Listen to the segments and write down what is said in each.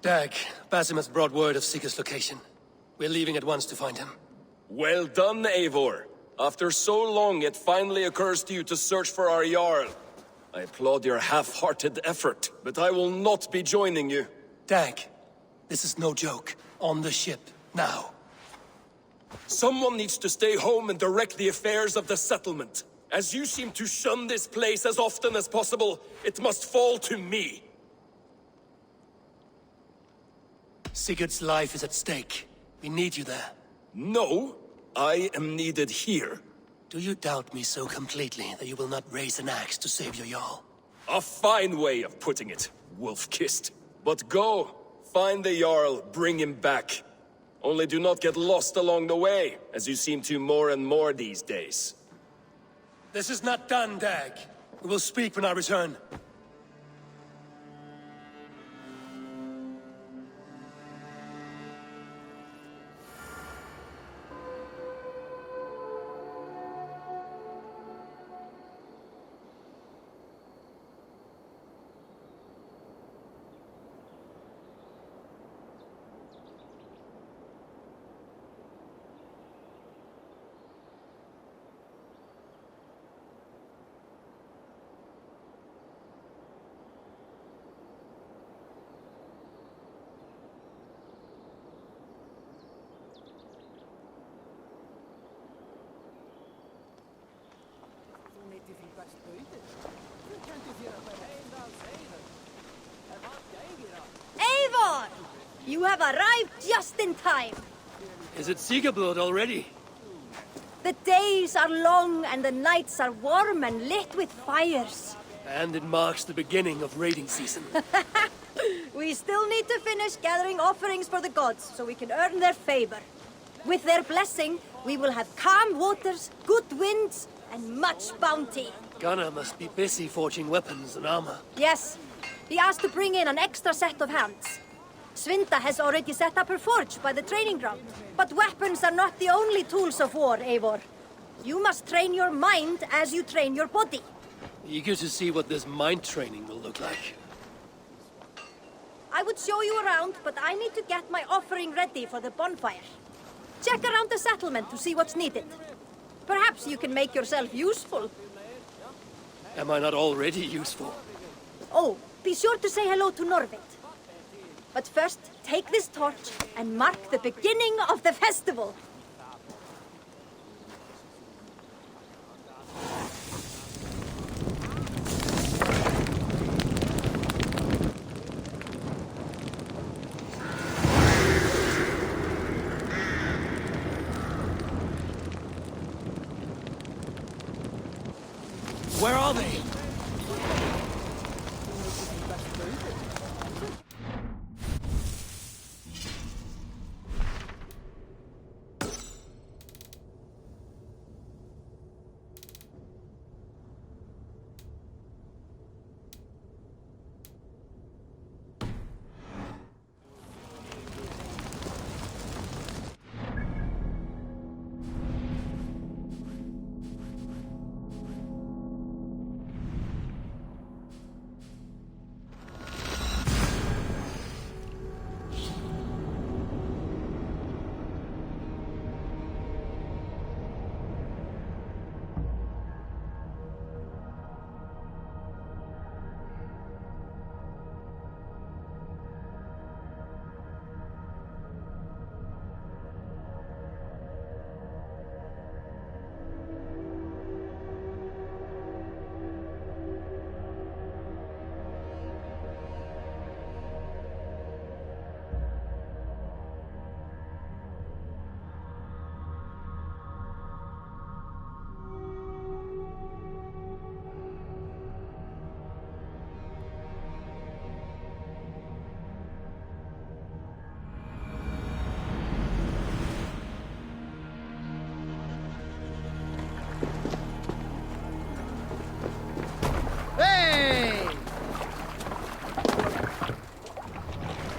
Dag, Basim has brought word of Sigurd's location. We're leaving at once to find him. Well done, Eivor. After so long, it finally occurs to you to search for our Jarl. I applaud your half-hearted effort, but I will not be joining you. Dag, this is no joke. On the ship, now. Someone needs to stay home and direct the affairs of the settlement. As you seem to shun this place as often as possible, it must fall to me. Sigurd's life is at stake. We need you there. No, I am needed here. Do you doubt me so completely that you will not raise an axe to save your Jarl? A fine way of putting it, wolf-kissed. But go, find the Jarl, bring him back. Only do not get lost along the way, as you seem to more and more these days. This is not done, Dag. We will speak when I return. Eivor! You have arrived just in time. Is it Sigurd already? The days are long and the nights are warm and lit with fires. And it marks the beginning of raiding season. We still need to finish gathering offerings for the gods so we can earn their favor. With their blessing, we will have calm waters, good winds, and much bounty. Gunnar must be busy forging weapons and armor. Yes, he asked to bring in an extra set of hands. Svinda has already set up her forge by the training ground. But weapons are not the only tools of war, Eivor. You must train your mind as you train your body. Eager to see what this mind training will look like. I would show you around, but I need to get my offering ready for the bonfire. Check around the settlement to see what's needed. Perhaps you can make yourself useful. Am I not already useful? Oh, be sure to say hello to Norvit. But first, take this torch and mark the beginning of the festival. Where are they?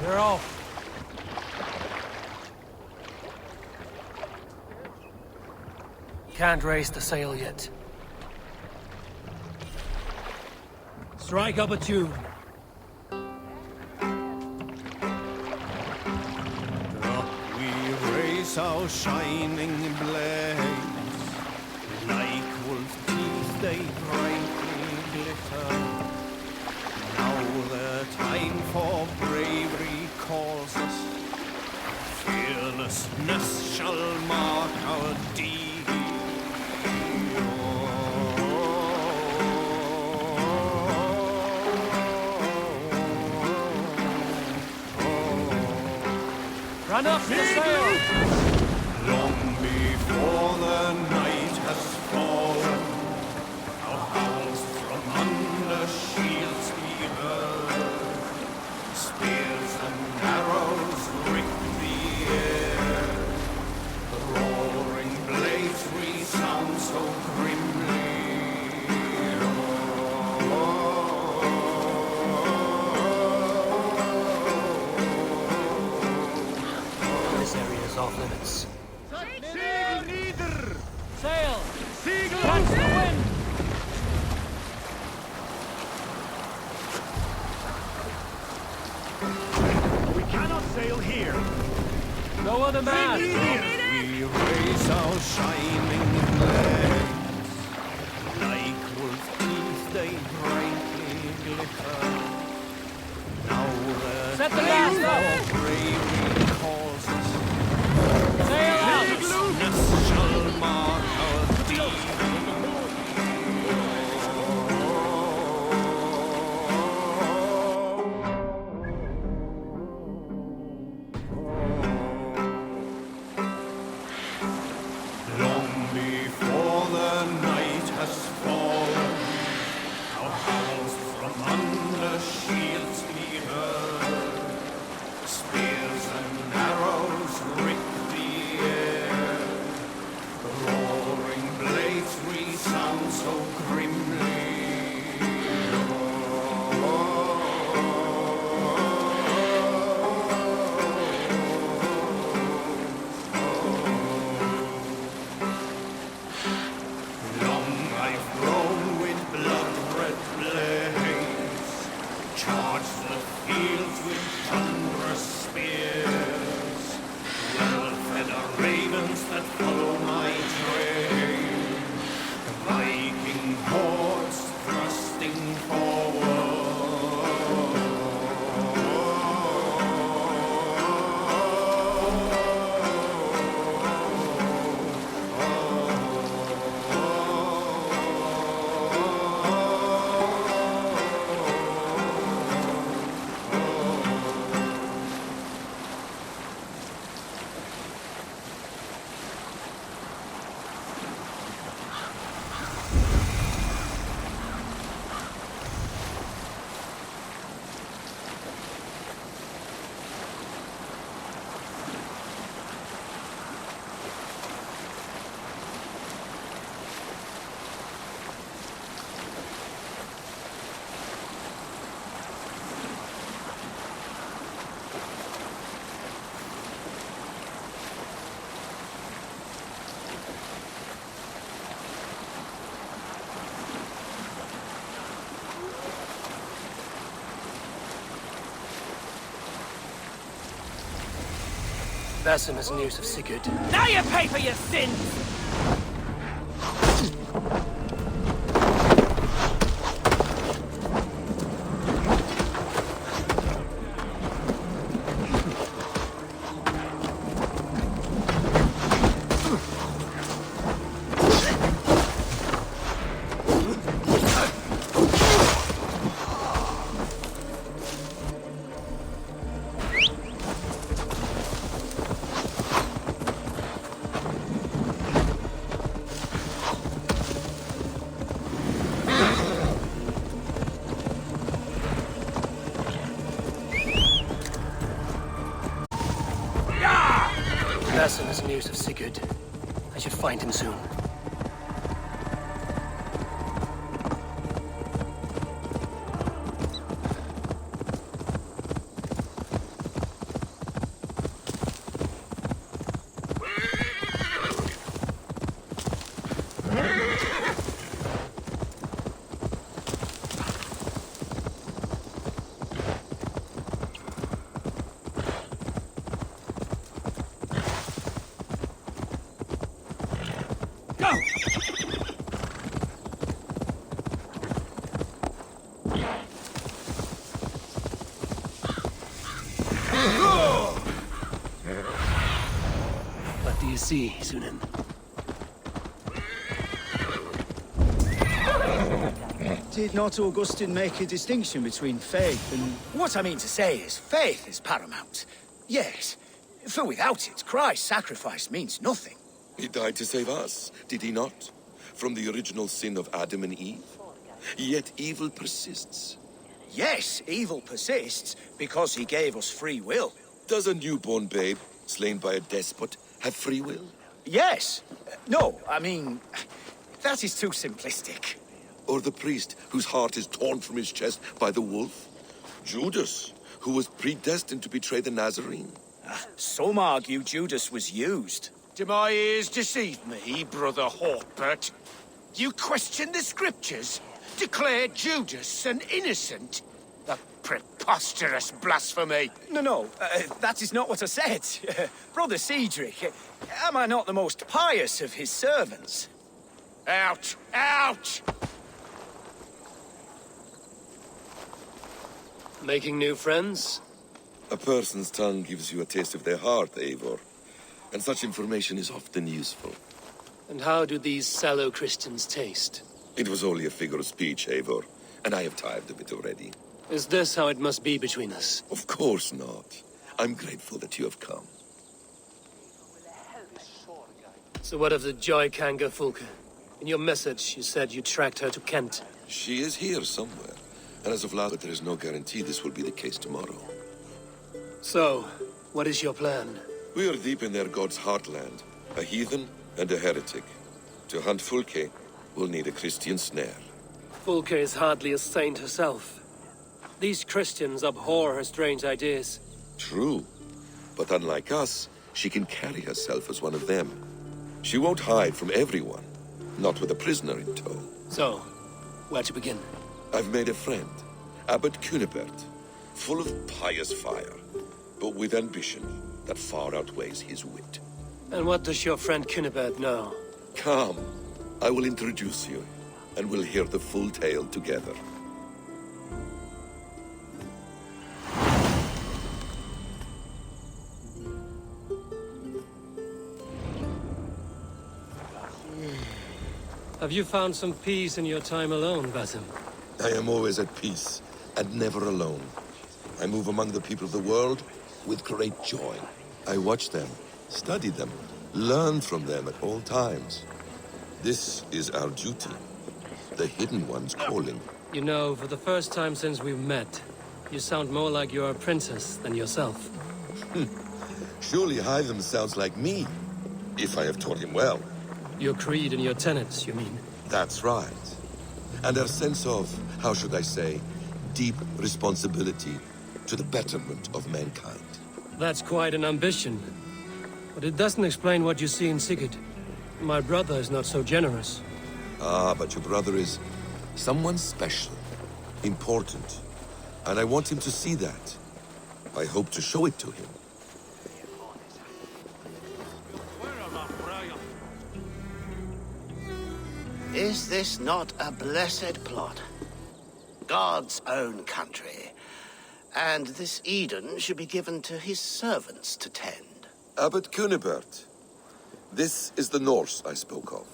They're off. Can't raise the sail yet. Strike up a tune. rays our shining blaze. Like wolf teeth they brightly glitter. Now the time for bravery calls us. Fearlessness shall mark our deed. Run up the sail! Long before the night has fallen, our howls from under shields we heard. Spears and arrows rip the air. The roaring blades resound so grimly. This area is off limits. Sail! Catch the wind! We cannot sail here. No other man! We raise our shining blades. Like wolf teeth they brightly glitter. Now the Set the mast up! bravery calls us. Sail out! Fearlessness shall mark our deed. Long before the night has fallen, our howls from under shields we heard. Spears and arrows rip the air. The roaring blades resound so grimly. Long I've grown with blood-red blades, charged the fields with thunderous spears. Well-fed are ravens that follow my trail, Viking hordes thrusting forward. Basim has news of Sigurd. Now you pay for your sins! Basim has news of Sigurd. I should find him soon. do you see, Sunan? Did not Augustine make a distinction between faith and... What I mean to say is, faith is paramount. Yes, for without it, Christ's sacrifice means nothing. He died to save us, did he not? From the original sin of Adam and Eve? Yet evil persists. Yes, evil persists because he gave us free will. Does a newborn babe, slain by a despot, have free will? Yes. No, I mean, that is too simplistic. Or the priest whose heart is torn from his chest by the wolf? Judas, who was predestined to betray the Nazarene? Some argue Judas was used. Do my ears deceive me, Brother Hawkbert? You question the scriptures? Declare Judas an innocent? The preposterous blasphemy! No, that is not what I said. Brother Cedric, am I not the most pious of his servants? Out! Out! Making new friends? A person's tongue gives you a taste of their heart, Eivor. And such information is often useful. And how do these sallow Christians taste? It was only a figure of speech, Eivor, and I have tired of it already. Is this how it must be between us? Of course not. I'm grateful that you have come. So what of the Joy Kanga Fulke? In your message, you said you tracked her to Kent. She is here somewhere. And as of last, there is no guarantee this will be the case tomorrow. So, what is your plan? We are deep in their god's heartland. A heathen and a heretic. To hunt Fulke, we'll need a Christian snare. Fulke is hardly a saint herself. These Christians abhor her strange ideas. True. But unlike us, she can carry herself as one of them. She won't hide from everyone. Not with a prisoner in tow. So, where to begin? I've made a friend, Abbot Cunibert, full of pious fire, but with ambition that far outweighs his wit. And what does your friend Cunibert know? Come, I will introduce you, and we'll hear the full tale together. Have you found some peace in your time alone, Basim? I am always at peace, and never alone. I move among the people of the world with great joy. I watch them, study them, learn from them at all times. This is our duty, the Hidden One's calling. You know, for the first time since we've met, you sound more like you're a princess than yourself. Surely Hytham sounds like me, if I have taught him well. Your creed and your tenets, you mean? That's right. And our sense of, how should I say, deep responsibility to the betterment of mankind. That's quite an ambition. But it doesn't explain what you see in Sigurd. My brother is not so generous. Ah, but your brother is someone special, important. And I want him to see that. I hope to show it to him. Is this not a blessed plot? God's own country. And this Eden should be given to his servants to tend. Abbot Cunibert. This is the Norse I spoke of.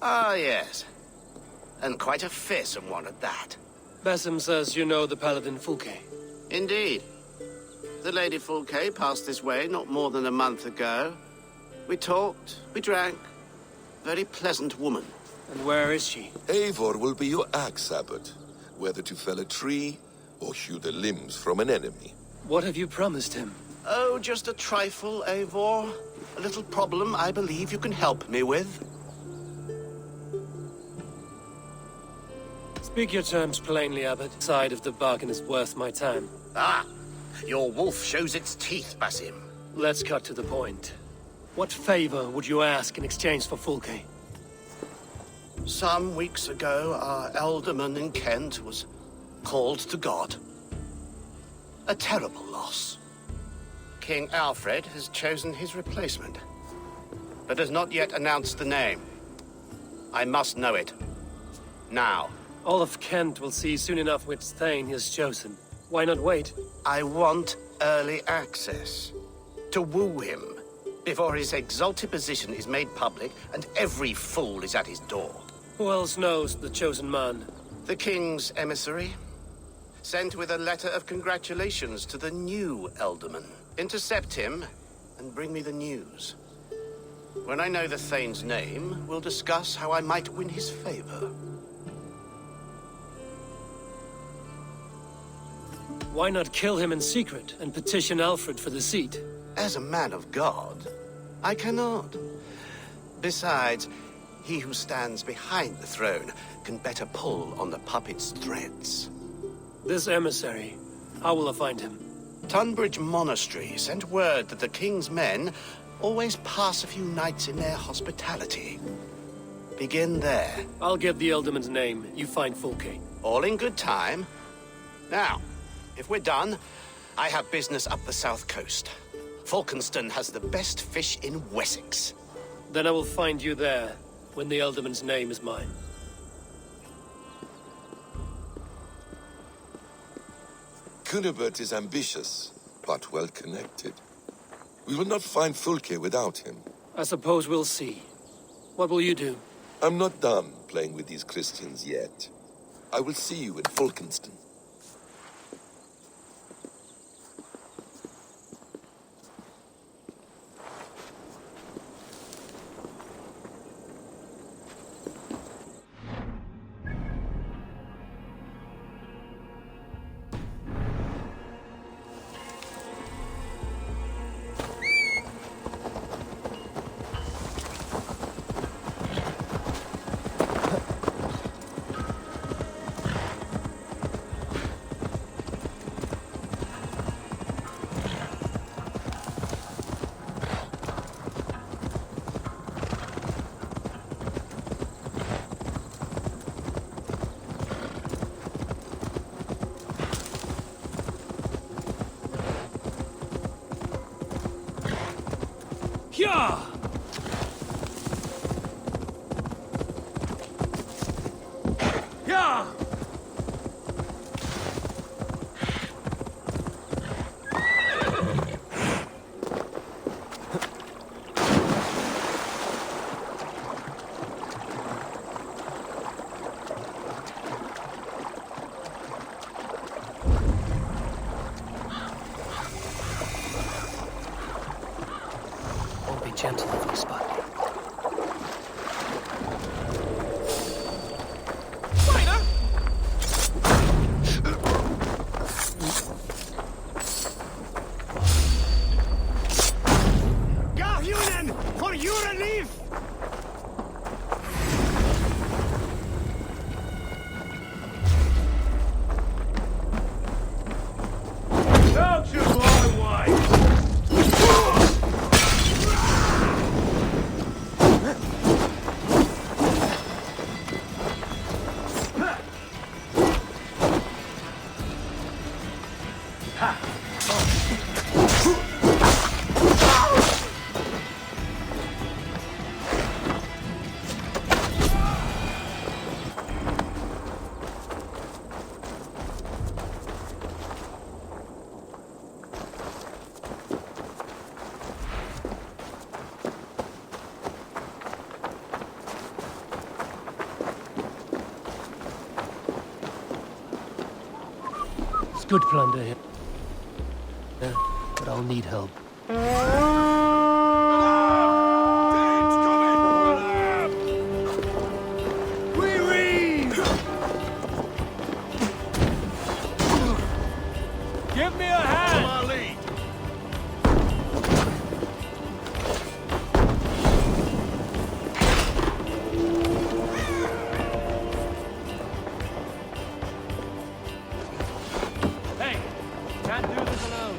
Ah, yes. And quite a fearsome one at that. Basim says you know the paladin Fulke. Indeed. The Lady Fulke passed this way not more than a month ago. We talked, we drank. Very pleasant woman. And where is she? Eivor will be your axe, Abbot. Whether to fell a tree or hew the limbs from an enemy. What have you promised him? Oh, just a trifle, Eivor. A little problem I believe you can help me with. Speak your terms plainly, Abbot. Side of the bargain is worth my time. Ah! Your wolf shows its teeth, Basim. Let's cut to the point. What favor would you ask in exchange for Fulke? Some weeks ago, our alderman in Kent was called to God. A terrible loss. King Alfred has chosen his replacement, but has not yet announced the name. I must know it. Now. All of Kent will see soon enough which Thane he has chosen. Why not wait? I want early access. To woo him. before his exalted position is made public and every fool is at his door. Who else knows the chosen man? The king's emissary, sent with a letter of congratulations to the new Elderman. Intercept him and bring me the news. When I know the Thane's name, we'll discuss how I might win his favor. Why not kill him in secret and petition Alfred for the seat? As a man of God, I cannot. Besides, he who stands behind the throne can better pull on the puppet's threads. This emissary, how will I find him? Tunbridge Monastery sent word that the king's men always pass a few nights in their hospitality. Begin there. I'll give the Elderman's name. You find Fulke. All in good time. Now, if we're done, I have business up the south coast. Falkenston has the best fish in Wessex. Then I will find you there, when the Elderman's name is mine. Cunibert is ambitious, but well-connected. We will not find Fulke without him. I suppose we'll see. What will you do? I'm not done playing with these Christians yet. I will see you in Falkenston. Yeah! Yeah! Won't be gentle if we spot you. Garhunen, for your relief! Don't you boy white! It's good plunder here. Yeah, but I'll need help. Give me a hand! Hey, can't do this alone.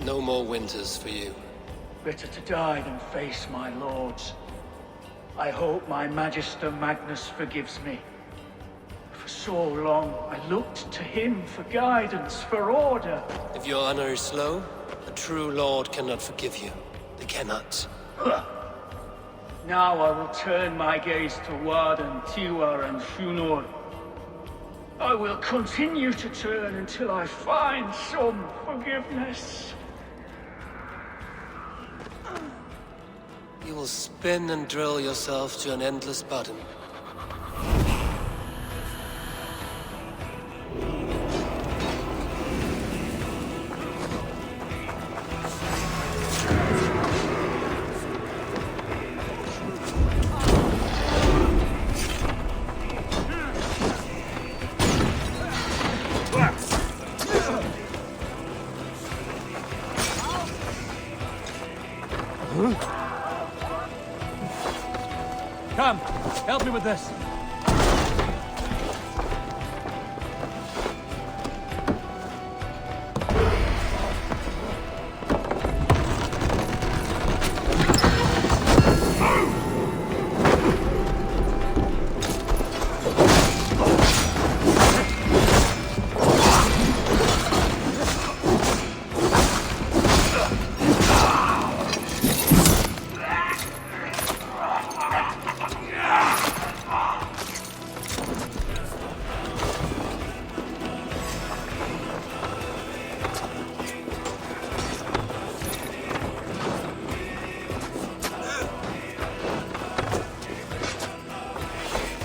No more winters for you. Better to die than face my lords. I hope my Magister Magnus forgives me. For so long, I looked to him for guidance, for order. If your honor is slow, a true lord cannot forgive you. They cannot. Now I will turn my gaze to Warden, Tiwar, and Shunor. I will continue to turn until I find some forgiveness. You will spin and drill yourself to an endless bottom. Come, help me with this.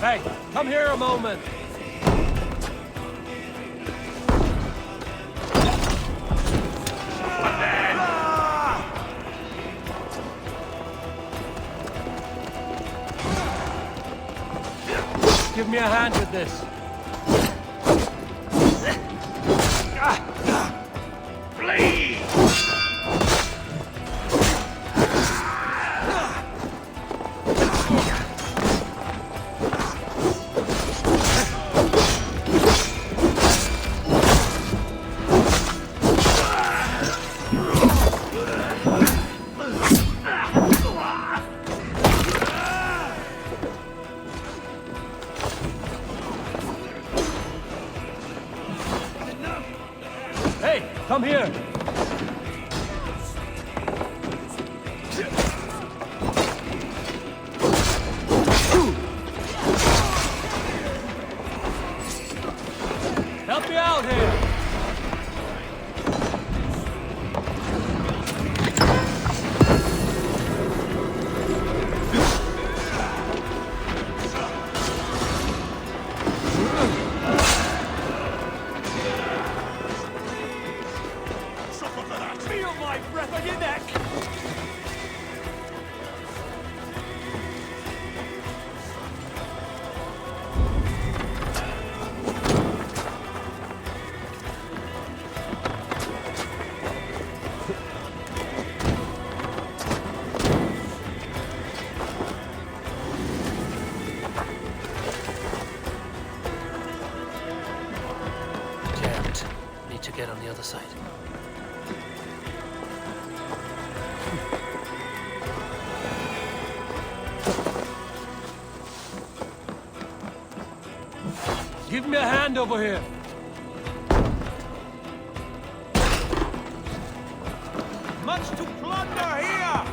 Hey, come here a moment. Give me a hand with this. Flee! Hey, come here. Help me out here. Feel my breath on your neck! Can't. Need to get on the other side. Give me a hand over here. Much to plunder here!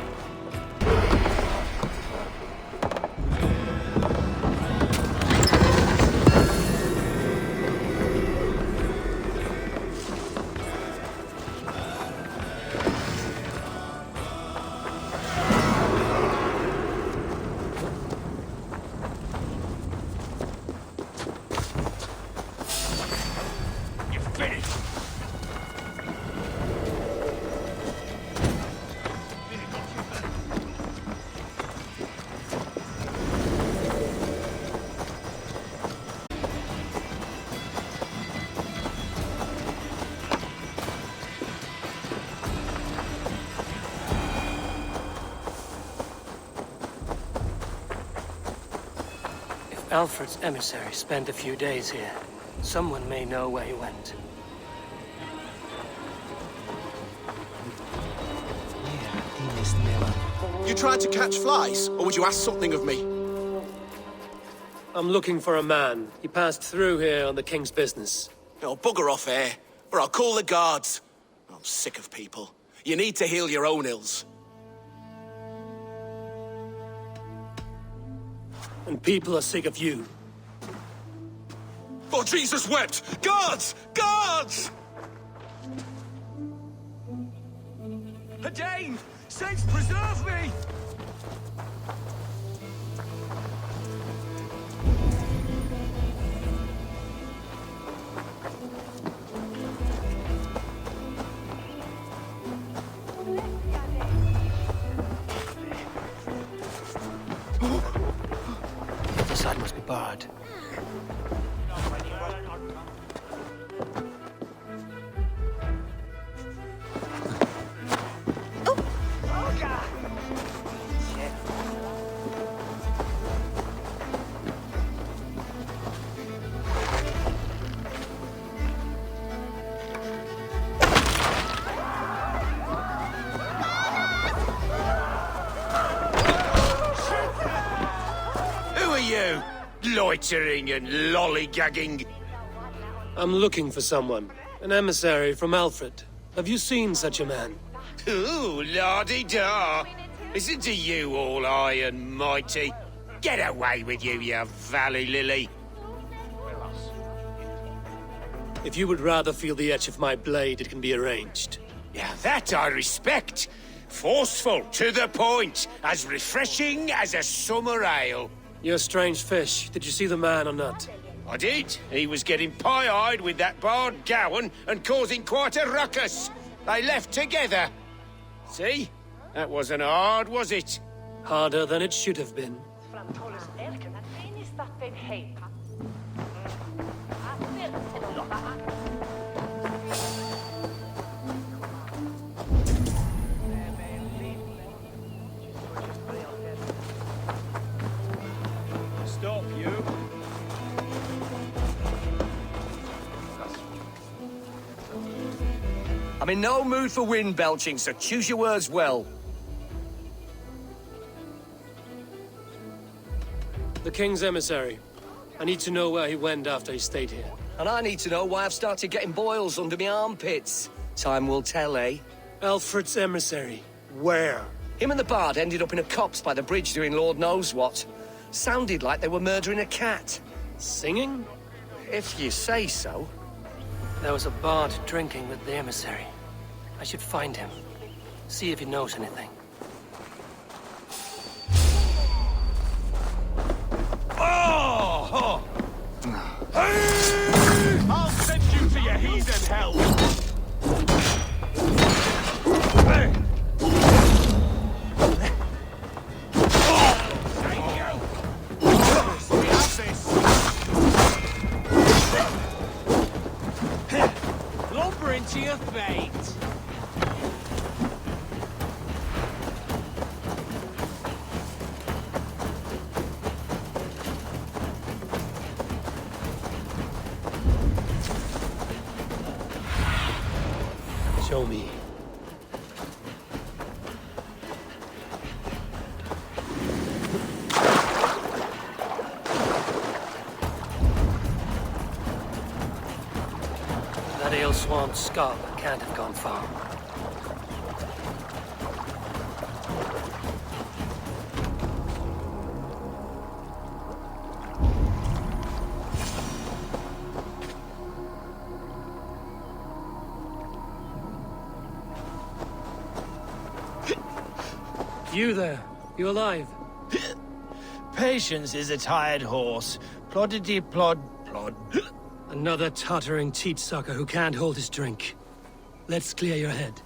Alfred's emissary spent a few days here. Someone may know where he went. You tried to catch flies, or would you ask something of me? I'm looking for a man. He passed through here on the king's business. Oh, bugger off here, or I'll call the guards. I'm sick of people. You need to heal your own ills. And people are sick of you. For Jesus wept! Guards! Guards! Dane! Saints preserve me! The side must be barred. Loitering and lollygagging. I'm looking for someone. An emissary from Alfred. Have you seen such a man? Ooh, la-di-da. Listen to you, all high and mighty. Get away with you, you valley lily. If you would rather feel the edge of my blade, it can be arranged. Yeah, that I respect. Forceful, to the point, as refreshing as a summer ale. You're a strange fish. Did you see the man or not? I did. He was getting pie-eyed with that Bard Gowan and causing quite a ruckus. They left together. See? That wasn't hard, was it? Harder than it should have been. Stop, you. I'm in no mood for wind belching, so choose your words well. The king's emissary. I need to know where he went after he stayed here. And I need to know why I've started getting boils under my armpits. Time will tell, eh? Alfred's emissary. Where? Him and the Bard ended up in a copse by the bridge doing Lord knows what. Sounded like they were murdering a cat. Singing? If you say so. There was a bard drinking with the emissary. I should find him. See if he knows anything. Oh! I'll send you to your heathen hell! Lumber into your fate. Show me. That ale swamp scum can't have gone far. You there? You alive? Patience is a tired horse. Ploddity plod plod. Another tottering teat sucker who can't hold his drink. Let's clear your head.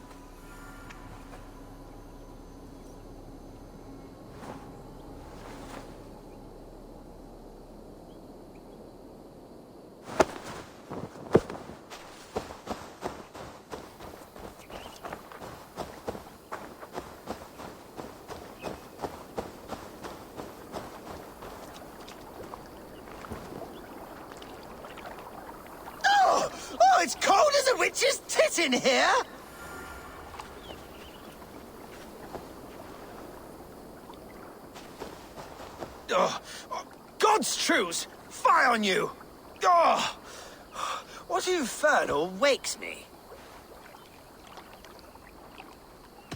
Oh, it's cold as a witch's tit in here! Oh, God's truce! Fie on you! Oh, what infernal wakes me?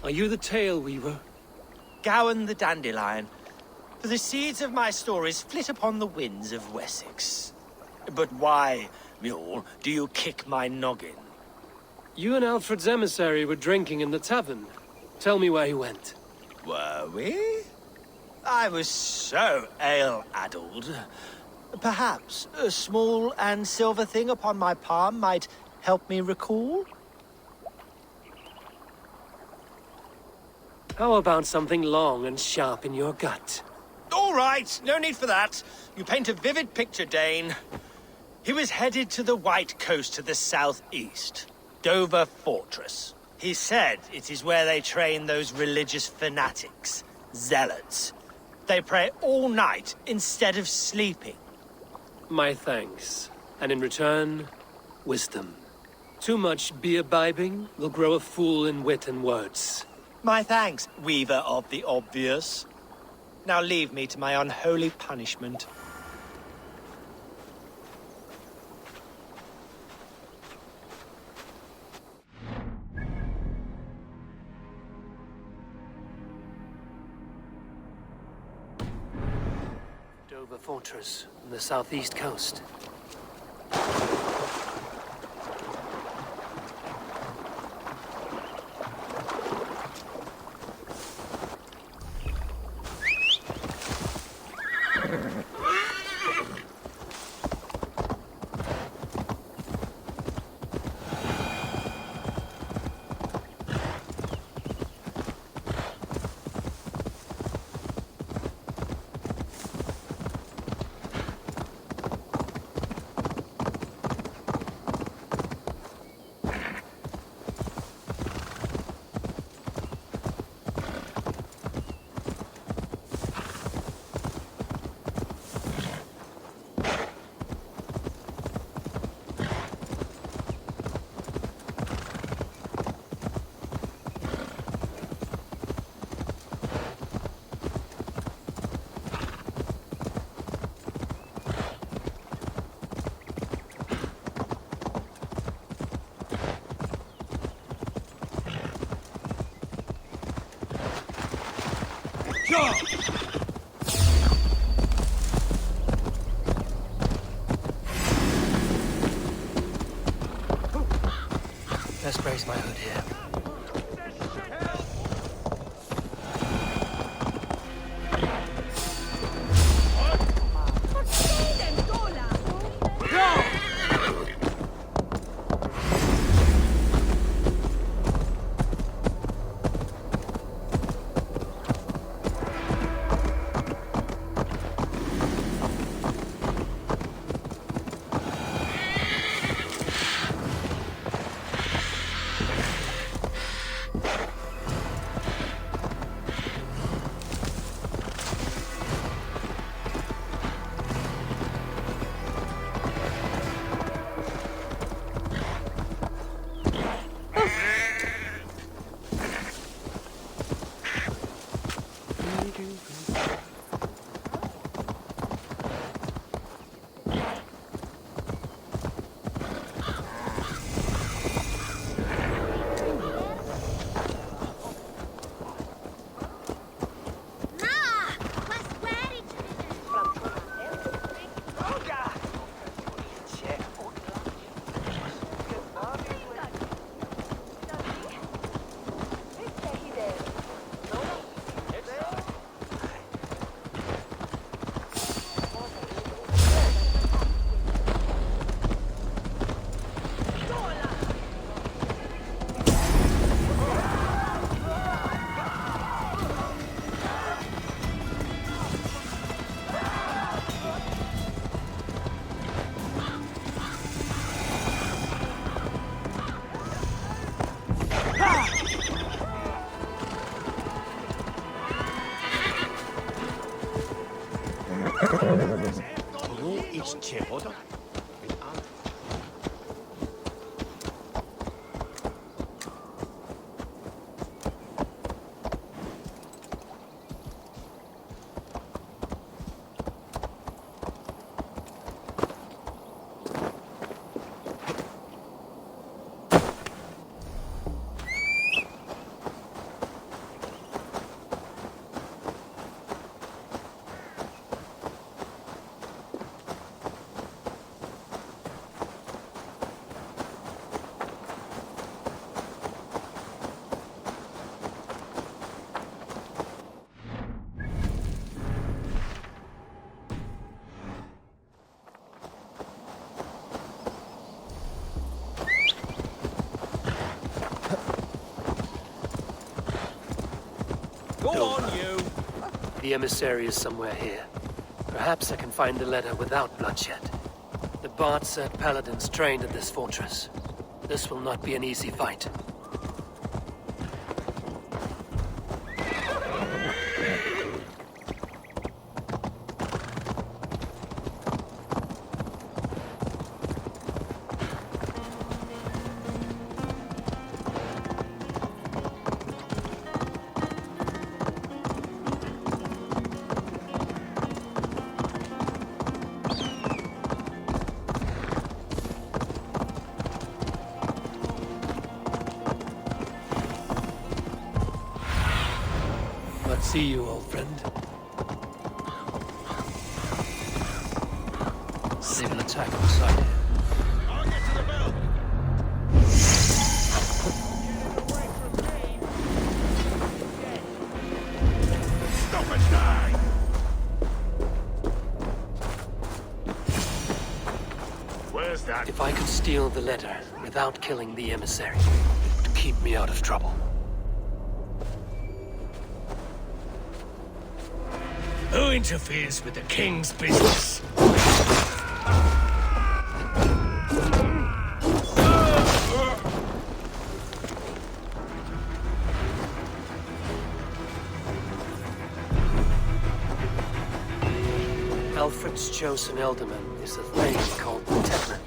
Are you the tale weaver? Gowan the Dandelion. For the seeds of my stories flit upon the winds of Wessex. But why, mule, do you kick my noggin? You and Alfred's emissary were drinking in the tavern. Tell me where he went. Were we? I was so ale-addled. Perhaps a small and silver thing upon my palm might help me recall? How about something long and sharp in your gut? All right, no need for that. You paint a vivid picture, Dane. He was headed to the White Coast to the southeast, Dover Fortress. He said it is where they train those religious fanatics, zealots. They pray all night instead of sleeping. My thanks. And in return, wisdom. Too much beer-bibbing will grow a fool in wit and words. My thanks, weaver of the obvious. Now leave me to my unholy punishment. Dover Fortress on the southeast coast. Best brace my hood here. The emissary is somewhere here. Perhaps I can find the letter without bloodshed. The bard said paladins trained at this fortress. This will not be an easy fight. See you, old friend. They will attack outside here. I'll get to the bell. Stop and die! Where's that? If I could steal the letter without killing the emissary, it would keep me out of trouble. Who interferes with the king's business? Alfred's chosen ealdorman is a thing called Tedmund.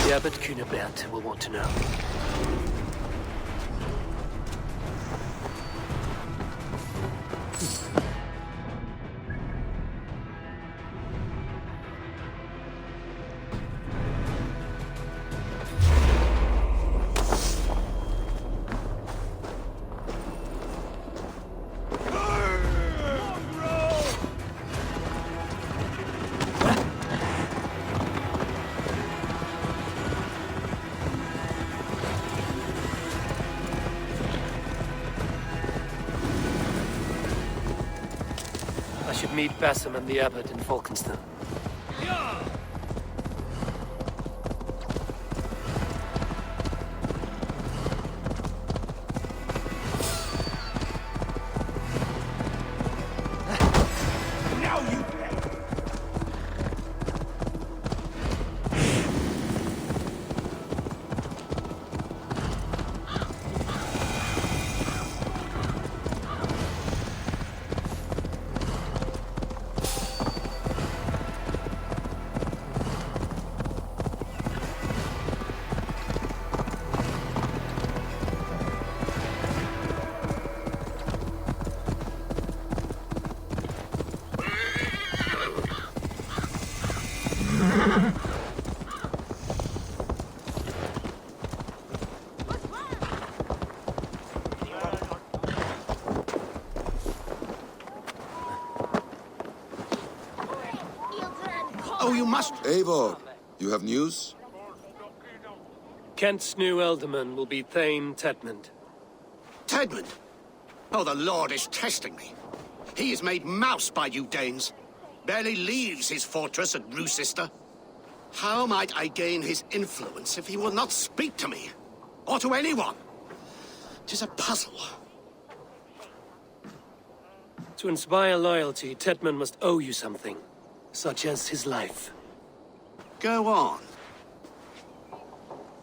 The Abbot Cunibert will want to know. I should meet Basim and the Abbot in Falkenston. Oh, you must... Eivor, you have news? Kent's new ealdorman will be Thane Tedmund. Tedmund? Oh, the Lord is testing me. He is made mouse by you Danes. Barely leaves his fortress at Roosister. How might I gain his influence if he will not speak to me? Or to anyone? 'Tis a puzzle. To inspire loyalty, Tedmund must owe you something, such as his life. Go on.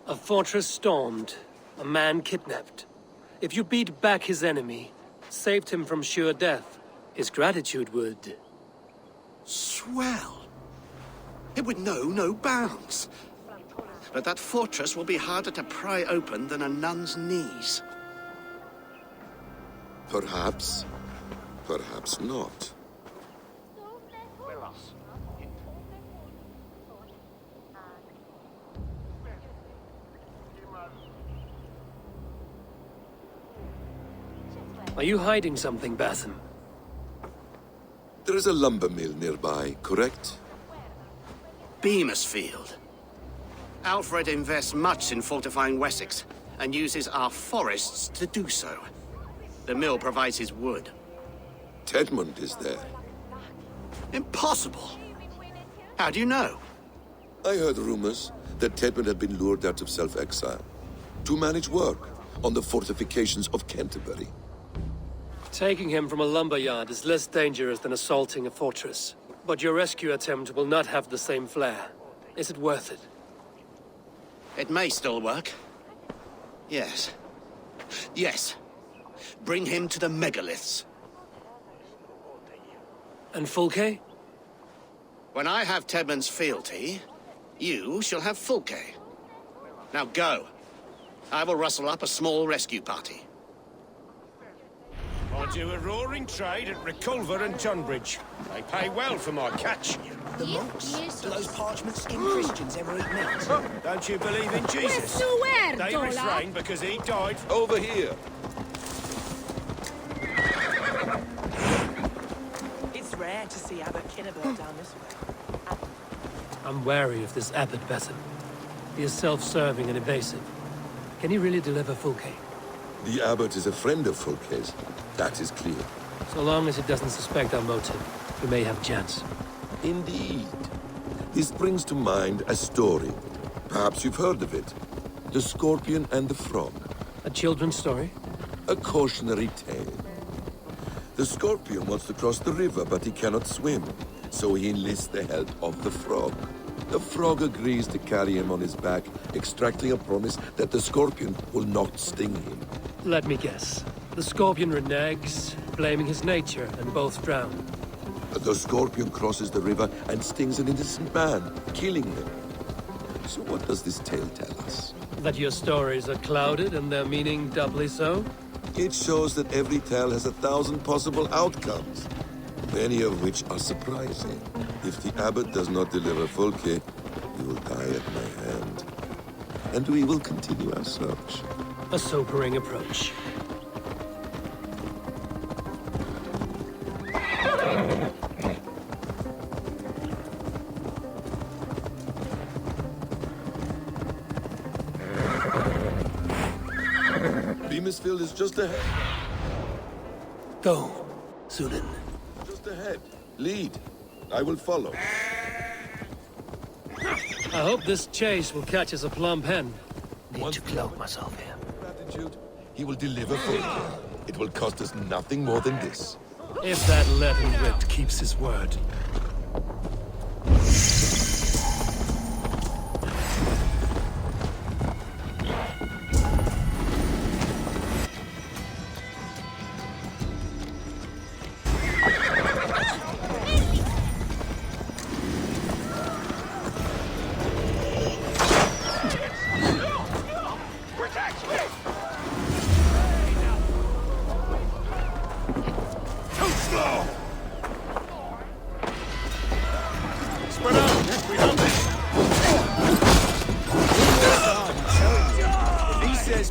A fortress stormed, a man kidnapped. If you beat back his enemy, saved him from sure death, his gratitude would... Swell. It would know no bounds. But that fortress will be harder to pry open than a nun's knees. Perhaps. Perhaps not. Are you hiding something, Basim? There is a lumber mill nearby, correct? Beamisfield. Alfred invests much in fortifying Wessex, and uses our forests to do so. The mill provides his wood. Tedmund is there. Impossible! How do you know? I heard rumors that Tedmund had been lured out of self-exile to manage work on the fortifications of Canterbury. Taking him from a lumberyard is less dangerous than assaulting a fortress. But your rescue attempt will not have the same flair. Is it worth it? It may still work. Yes. Yes. Bring him to the megaliths. And Fulke? When I have Tedman's fealty, you shall have Fulke. Now go. I will rustle up a small rescue party. I do a roaring trade at Reculver and Tunbridge. They pay well for my catch. The monks? Do those parchment-skinned Christians ever eat meat? Don't you believe in Jesus? They refrain because he died. Over here. It's rare to see Abbot Kinnabel down this way. I'm wary of this Abbot Besson. He is self-serving and evasive. Can he really deliver Fulke? The abbot is a friend of Fulke's. That is clear. So long as he doesn't suspect our motive, we may have a chance. Indeed. This brings to mind a story. Perhaps you've heard of it. The Scorpion and the Frog. A children's story? A cautionary tale. The Scorpion wants to cross the river, but he cannot swim. So he enlists the help of the Frog. The Frog agrees to carry him on his back, extracting a promise that the Scorpion will not sting him. Let me guess. The Scorpion reneges, blaming his nature, and both drown. The Scorpion crosses the river and stings an innocent man, killing him. So what does this tale tell us? That your stories are clouded and their meaning doubly so? It shows that every tale has 1,000 possible outcomes, many of which are surprising. If the abbot does not deliver Fulke, he will die at my hand. And we will continue our search. A sobering approach. Beamisfield is just ahead. Go, Sunan. Just ahead. Lead. I will follow. I hope this chase will catch us a plump hen. Need to cloak myself here. Gratitude. He will deliver Fulke. It will cost us nothing more than this. If that leaden wit keeps his word.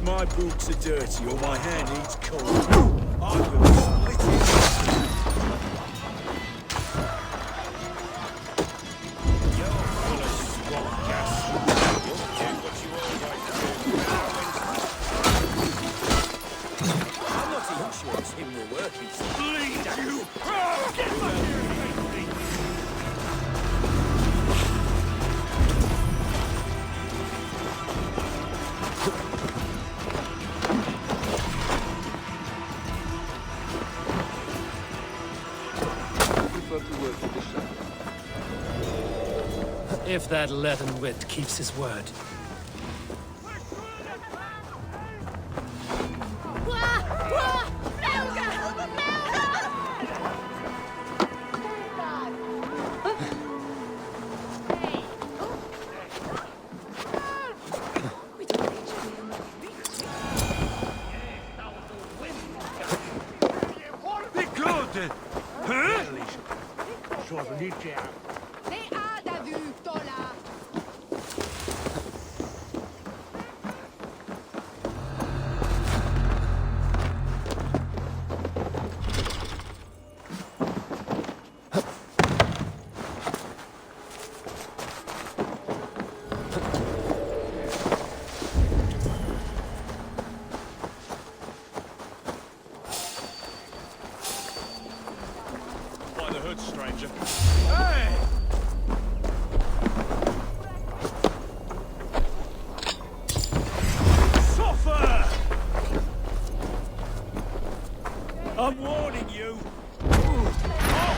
My boots are dirty or my hair needs combing. I will split it. You're full of swamp gas. You'll do what you always do. I'm not even sure it's him we're working for. Bleed you! Get back here! If that leaden wit keeps his word. I'm warning you. Oh,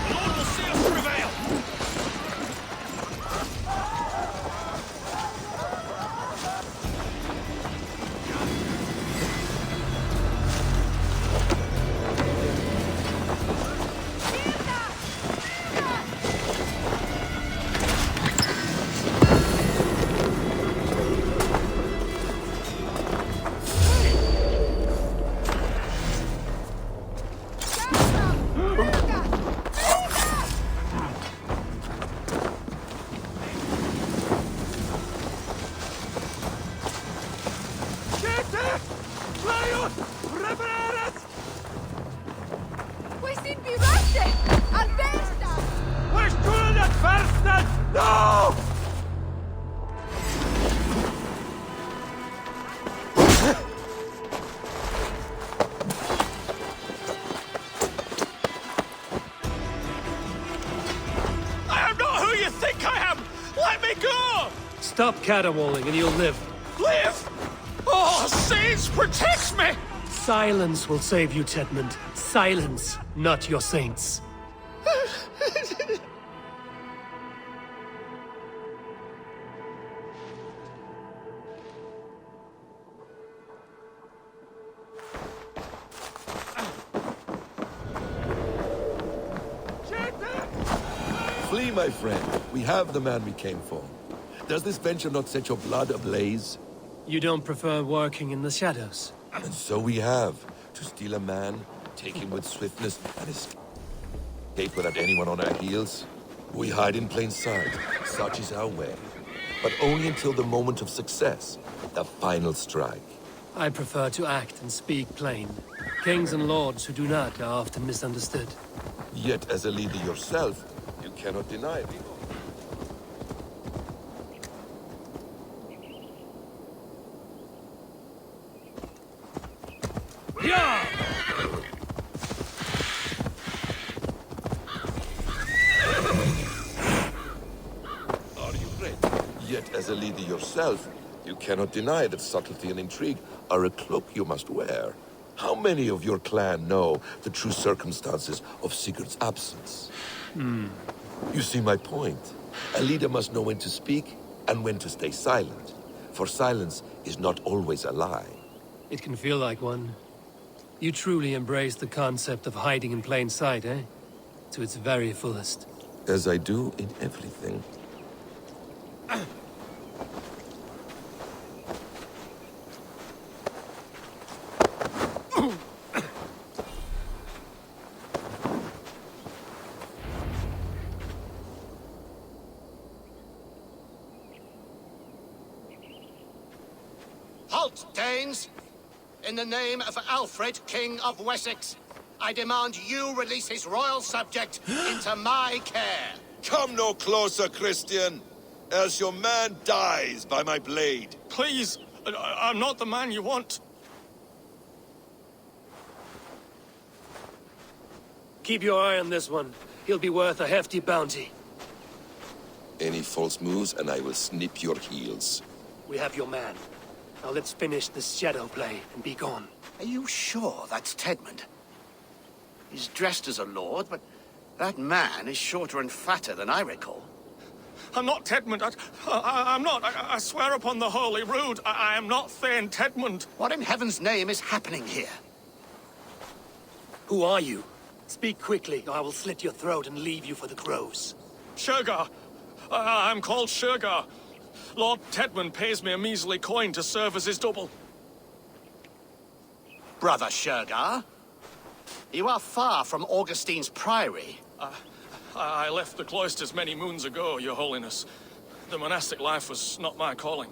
the Lord will see us prevail. Stop caterwauling and you'll live. Live? Oh, saints, protect me! Silence will save you, Tedmund. Silence, not your saints. Flee, my friend. We have the man we came for. Does this venture not set your blood ablaze? You don't prefer working in the shadows? And so we have. To steal a man, take him with swiftness, and escape without anyone on our heels. We hide in plain sight. Such is our way. But only until the moment of success. The final strike. I prefer to act and speak plain. Kings and lords who do not are often misunderstood. Yet, as a leader yourself, you cannot deny it. Yet, as a leader yourself, you cannot deny that subtlety and intrigue are a cloak you must wear. How many of your clan know the true circumstances of Sigurd's absence? You see my point. A leader must know when to speak and when to stay silent. For silence is not always a lie. It can feel like one. You truly embrace the concept of hiding in plain sight, eh? To its very fullest. As I do in everything. Halt, Danes! In the name of Alfred, King of Wessex, I demand you release his royal subject into my care. Come no closer, Christian, else your man dies by my blade. Please, I'm not the man you want. Keep your eye on this one. He'll be worth a hefty bounty. Any false moves and I will snip your heels. We have your man. Now let's finish this shadow play and be gone. Are you sure that's Tedmund? He's dressed as a lord, but that man is shorter and fatter than I recall. I'm not Tedmund. I'm not. I swear upon the Holy Rood, I am not Thane Tedmund. What in heaven's name is happening here? Who are you? Speak quickly, or I will slit your throat and leave you for the crows. Shergar. I'm called Shergar. Lord Tedmund pays me a measly coin to serve as his double. Brother Shergar? You are far from Augustine's priory. I left the cloisters many moons ago, Your Holiness. The monastic life was not my calling.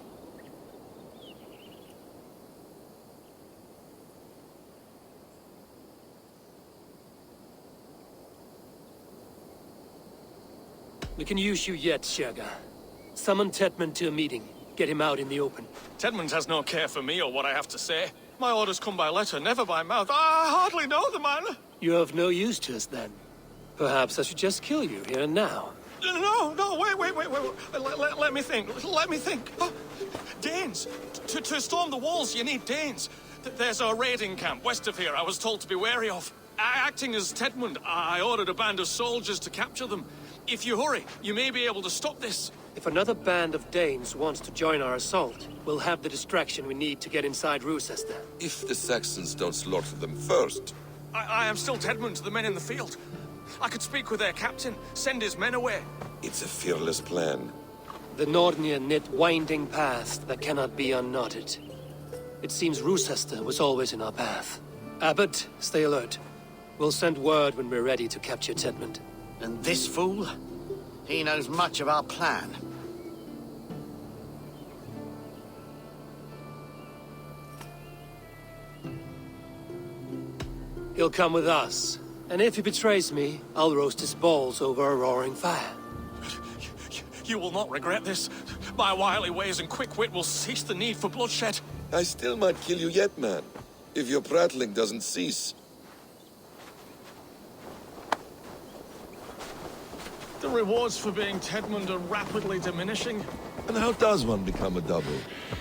We can use you yet, Shergar. Summon Tedmund to a meeting. Get him out in the open. Tedmund has no care for me or what I have to say. My orders come by letter, never by mouth. I hardly know the man. You're of no use to us, then. Perhaps I should just kill you here and now. No, wait. Let me think. Oh, Danes. To storm the walls, you need Danes. There's a raiding camp west of here I was told to be wary of. Acting as Tedmund, I ordered a band of soldiers to capture them. If you hurry, you may be able to stop this. If another band of Danes wants to join our assault, we'll have the distraction we need to get inside Rochester. If the Saxons don't slaughter them first. I am still Tedmund to the men in the field. I could speak with their captain, send his men away. It's a fearless plan. The Nordnir knit winding paths that cannot be unknotted. It seems Rochester was always in our path. Abbot, stay alert. We'll send word when we're ready to capture Tedmund. And this fool? He knows much of our plan. He'll come with us. And if he betrays me, I'll roast his balls over a roaring fire. You will not regret this. My wily ways and quick wit will cease the need for bloodshed. I still might kill you yet, man. If your prattling doesn't cease. The rewards for being Tedmund are rapidly diminishing. And how does one become a double?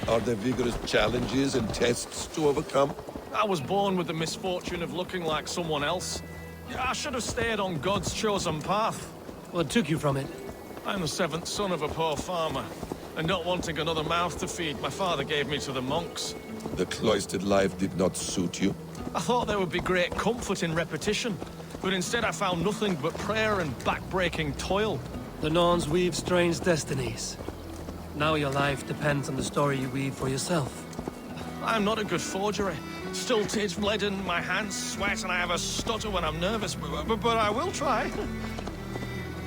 Are there vigorous challenges and tests to overcome? I was born with the misfortune of looking like someone else. I should have stayed on God's chosen path. What took you from it? I'm the seventh son of a poor farmer. And not wanting another mouth to feed, my father gave me to the monks. The cloistered life did not suit you? I thought there would be great comfort in repetition. But instead I found nothing but prayer and back-breaking toil. The Norns weave strange destinies. Now your life depends on the story you weave for yourself. I'm not a good forgery. Stilted, leaden, my hands sweat, and I have a stutter when I'm nervous, but I will try.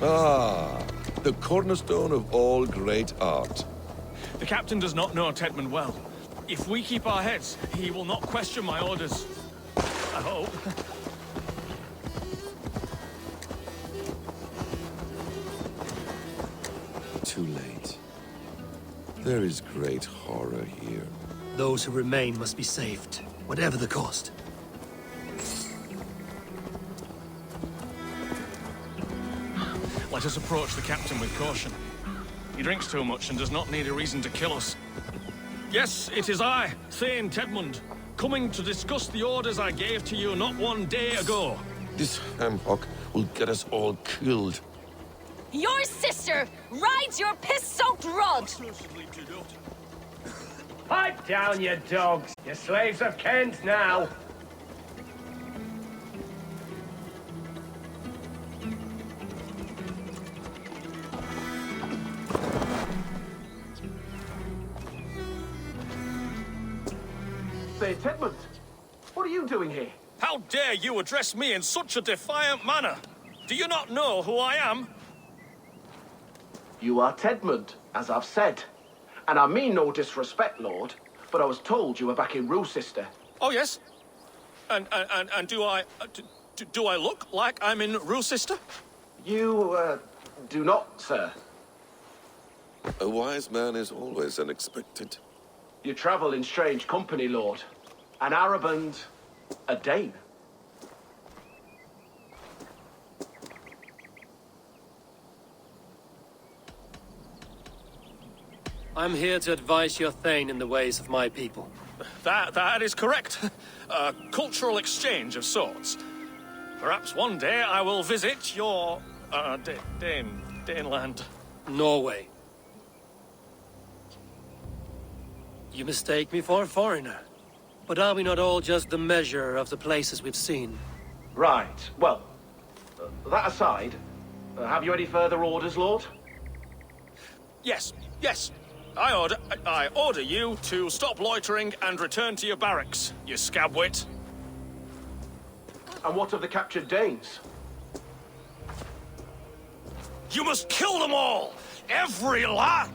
Ah, the cornerstone of all great art. The captain does not know Tedmund well. If we keep our heads, he will not question my orders. I hope. Too late. There is great horror here. Those who remain must be saved, whatever the cost. Let us approach the captain with caution. He drinks too much and does not need a reason to kill us. Yes, it is I, Thane Tedmund, coming to discuss the orders I gave to you not one day ago. This hamhock will get us all killed. Your sister rides your piss-soaked rod! Pipe down, you dogs! Your slaves of Kent now! Say, Tedmund, what are you doing here? How dare you address me in such a defiant manner? Do you not know who I am? You are Tedmund, as I've said. And I mean no disrespect, Lord, but I was told you were back in Rochester. Oh, yes? And do I... do I look like I'm in Rochester? You, do not, sir. A wise man is always unexpected. You travel in strange company, Lord. An Arab and a Dane. I'm here to advise your Thane in the ways of my people. That is correct. A cultural exchange of sorts. Perhaps one day I will visit your, Daneland. Norway. You mistake me for a foreigner. But are we not all just the measure of the places we've seen? Right. Well, that aside, have you any further orders, Lord? Yes. I order you to stop loitering and return to your barracks, you scabwit. And what of the captured Danes? You must kill them all! Every last...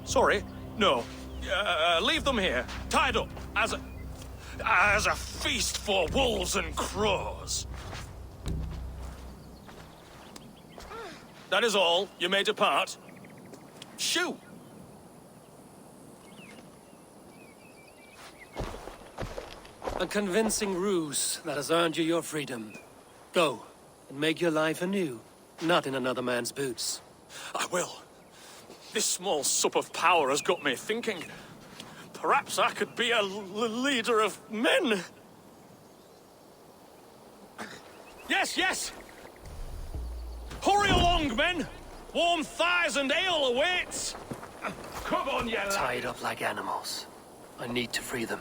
Sorry, no. Leave them here, tied up, as a feast for wolves and crows. That is all. You may depart. Shoo! A convincing ruse that has earned you your freedom. Go, and make your life anew, not in another man's boots. I will. This small sup of power has got me thinking. Perhaps I could be a leader of men. Yes, yes! Hurry along, men! Warm thighs and ale awaits! Come on, you lad! Tied up like animals. I need to free them.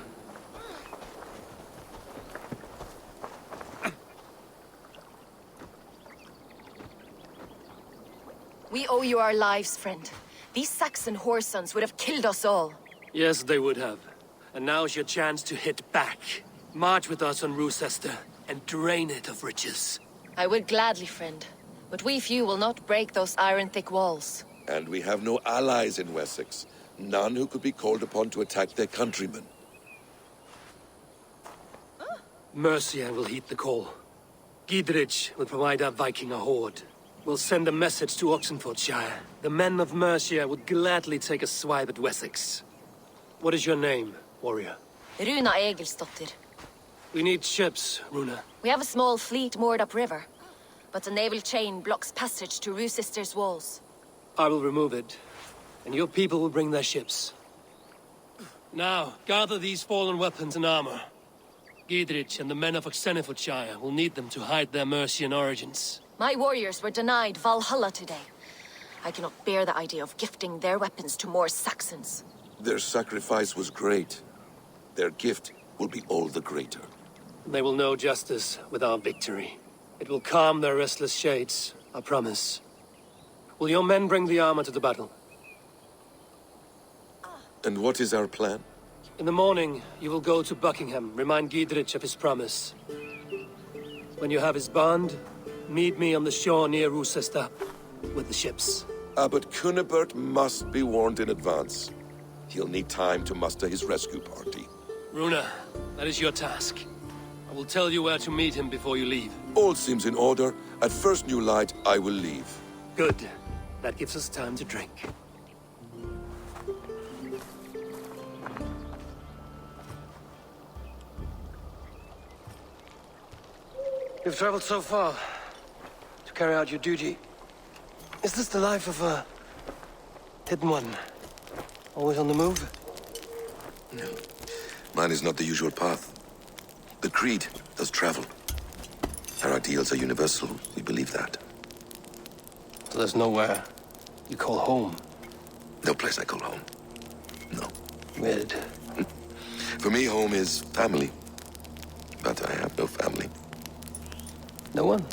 We owe you our lives, friend. These Saxon whoresons would have killed us all. Yes, they would have. And now's your chance to hit back. March with us on Rochester and drain it of riches. I would gladly, friend. But we few will not break those iron-thick walls. And we have no allies in Wessex. None who could be called upon to attack their countrymen. Mercia will heed the call. Gidrich will provide our Viking a horde. We'll send a message to Oxenfordshire. The men of Mercia would gladly take a swipe at Wessex. What is your name, warrior? Runa Egilsdottir. We need ships, Runa. We have a small fleet moored upriver, but the naval chain blocks passage to Rochester's walls. I will remove it, and your people will bring their ships. Now, gather these fallen weapons and armor. Gidrich and the men of Oxenfordshire will need them to hide their Mercian origins. My warriors were denied Valhalla today. I cannot bear the idea of gifting their weapons to more Saxons. Their sacrifice was great. Their gift will be all the greater. They will know justice with our victory. It will calm their restless shades, I promise. Will your men bring the armor to the battle? And what is our plan? In the morning, you will go to Buckingham, remind Gidrich of his promise. When you have his bond, meet me on the shore near Rochester with the ships. Abbot Cunibert must be warned in advance. He'll need time to muster his rescue party. Runa, that is your task. I will tell you where to meet him before you leave. All seems in order. At first new light, I will leave. Good. That gives us time to drink. You've traveled so far to carry out your duty. Is this the life of a hidden one? Always on the move? No. Mine is not the usual path. The Creed does travel. Our ideals are universal. We believe that. So there's nowhere you call home? No place I call home. No. Weird. For me, home is family. But I have no family. No one?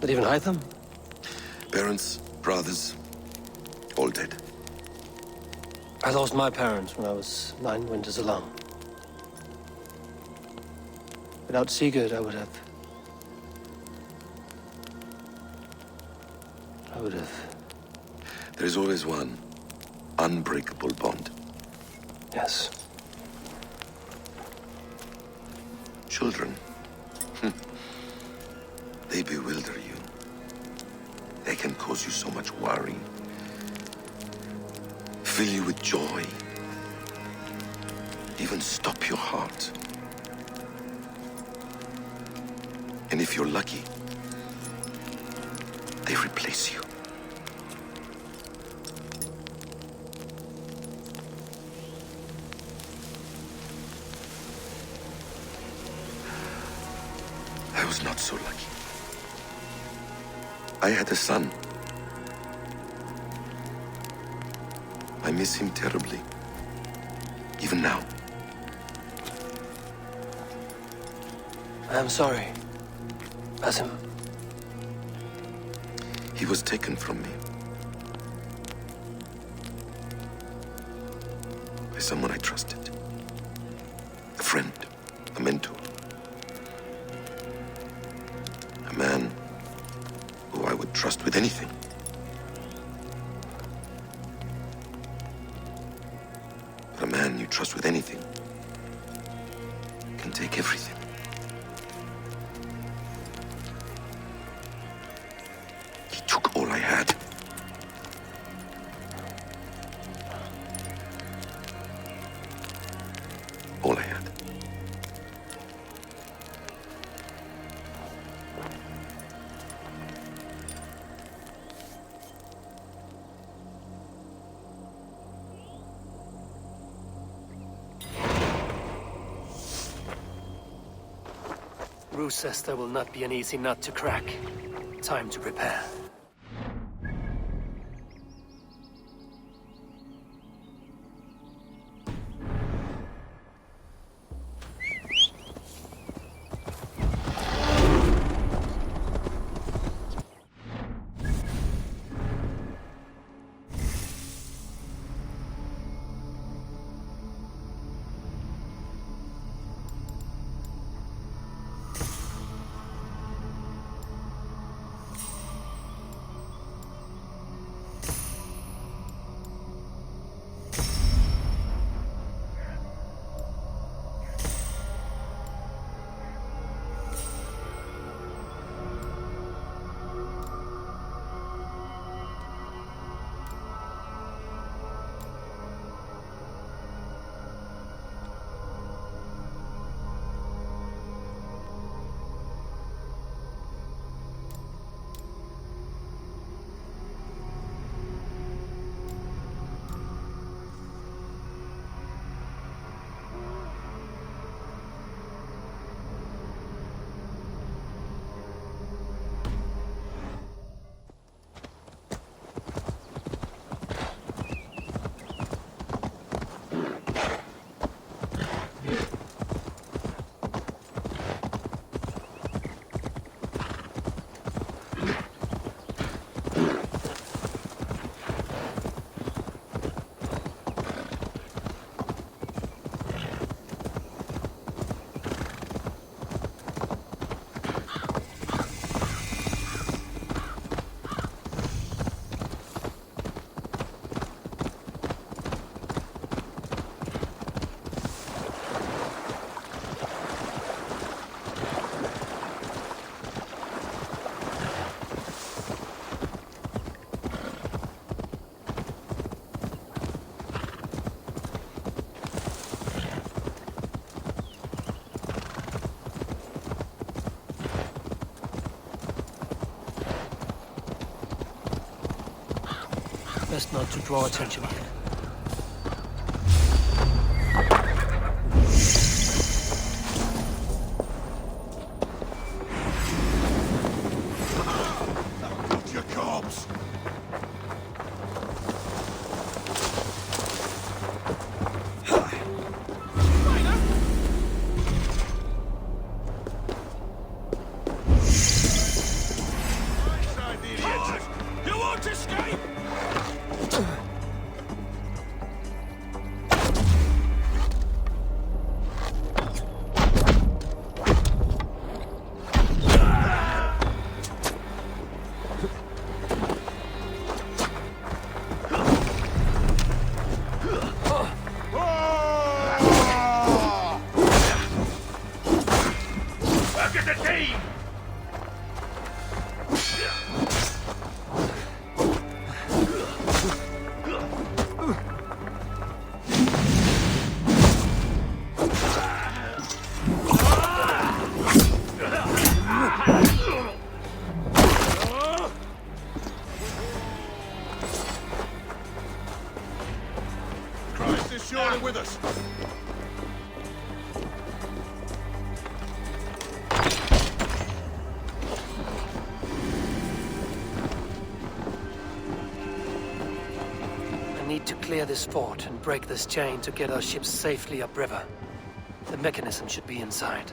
Not even Hytham? Parents, brothers, all dead. I lost my parents when I was 9 winters alone. Without Sigurd, I would have... There is always one unbreakable bond. Yes. Children. They bewilder you. They can cause you so much worry. Fill you with joy. Even stop your heart. And if you're lucky, they replace you. I was not so lucky. I had a son. I miss him terribly. Even now. I am sorry. Basim. He was taken from me. By someone I trusted. A friend. A mentor. A man who I would trust with anything. But a man you trust with anything can take everything. He took all I had. All I had. Roosester will not be an easy nut to crack. Time to prepare. Best not to draw attention. Got your corpse. You won't escape! Look at the team! Christ is surely with us. I need to clear this fort and break this chain to get our ships safely upriver. The mechanism should be inside.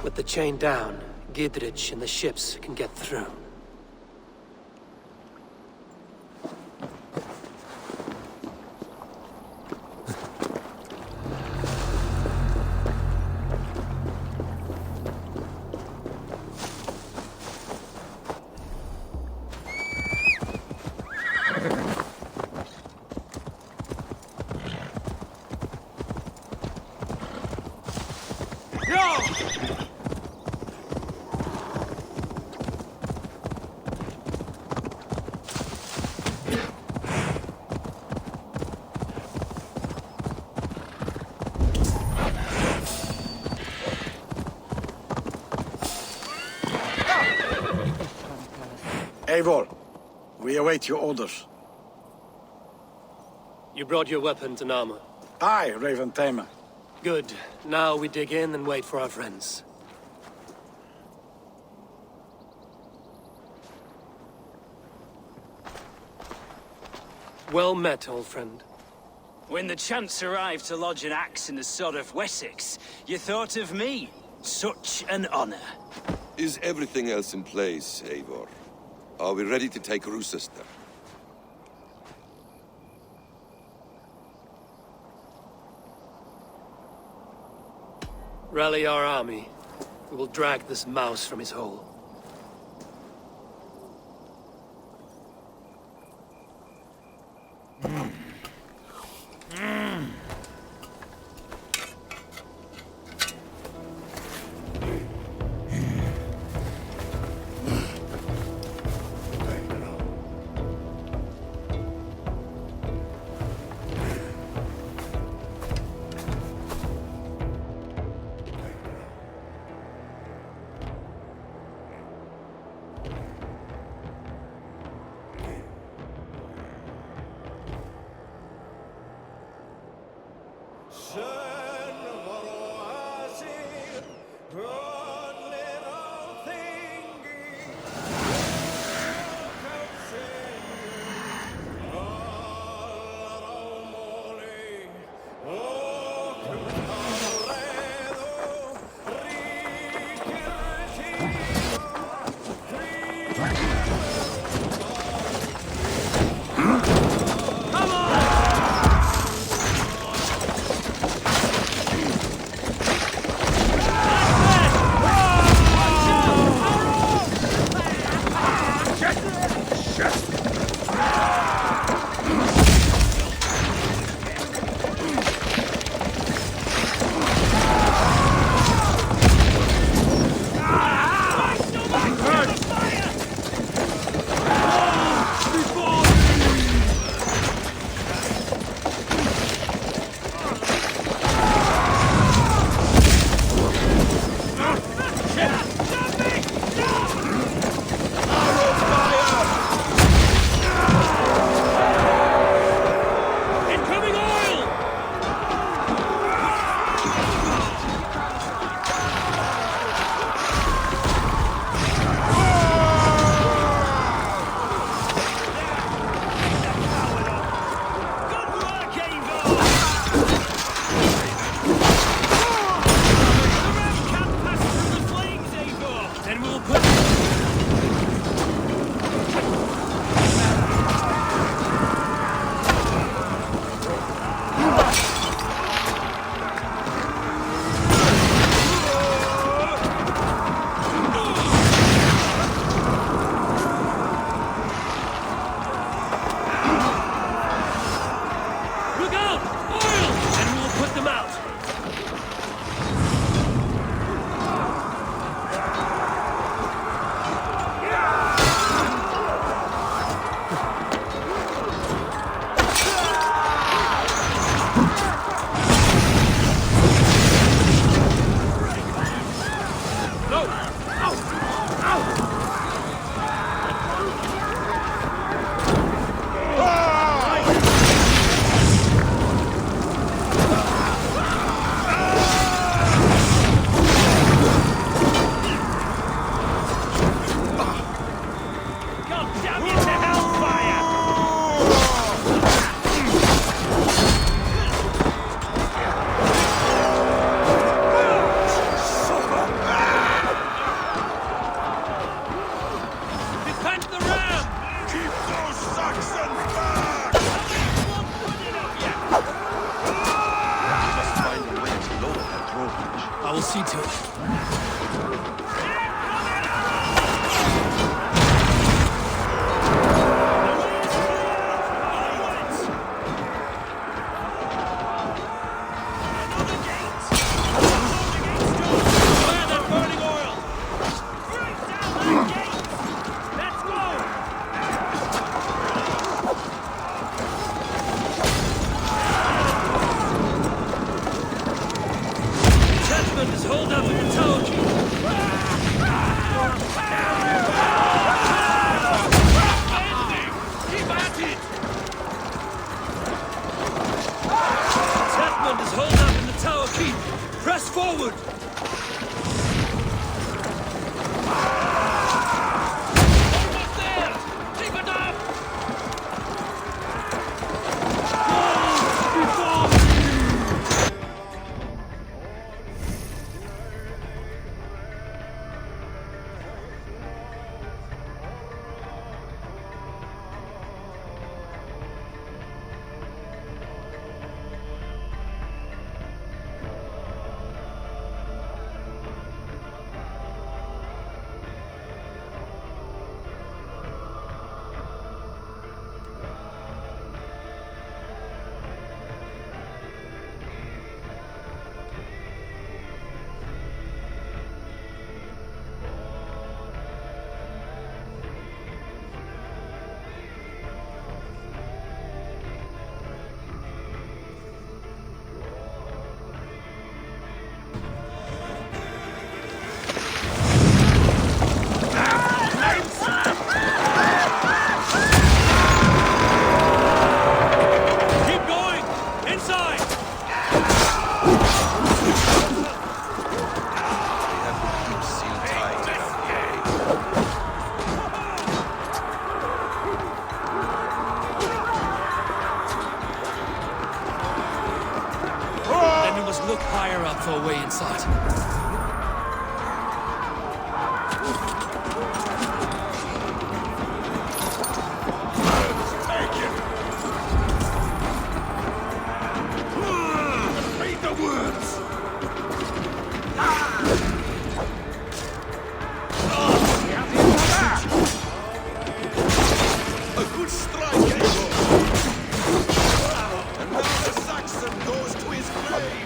With the chain down, Gidrich and the ships can get through. Eivor, we await your orders. You brought your weapons and armor. Aye, Raven Tamer. Good. Now we dig in and wait for our friends. Well met, old friend. When the chance arrived to lodge an axe in the sod of Wessex, you thought of me. Such an honor. Is everything else in place, Eivor? Are we ready to take Rochester? Rally our army. We will drag this mouse from his hole. Saxons back! We must find a way to lower that drawbridge. I will see to it. Is holed up in the tower keep. Keep at it! Tetmund is holed up in the tower keep. Press forward! Almost there! Keep it up! Before me! Look higher up for a way inside. Read the words! A good strike, Eivor! And now the Saxon goes to his grave!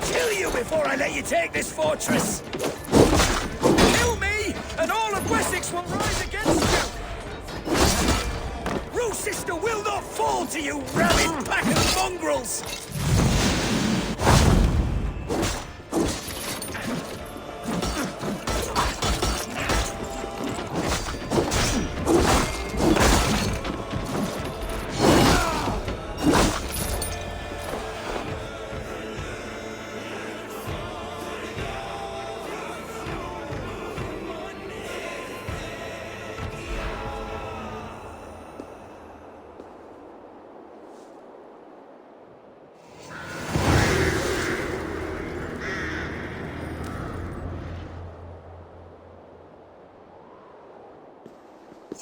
Kill you before I let you take this fortress! Kill me, and all of Wessex will rise against you! Rochester will not fall to you, rabid pack of mongrels!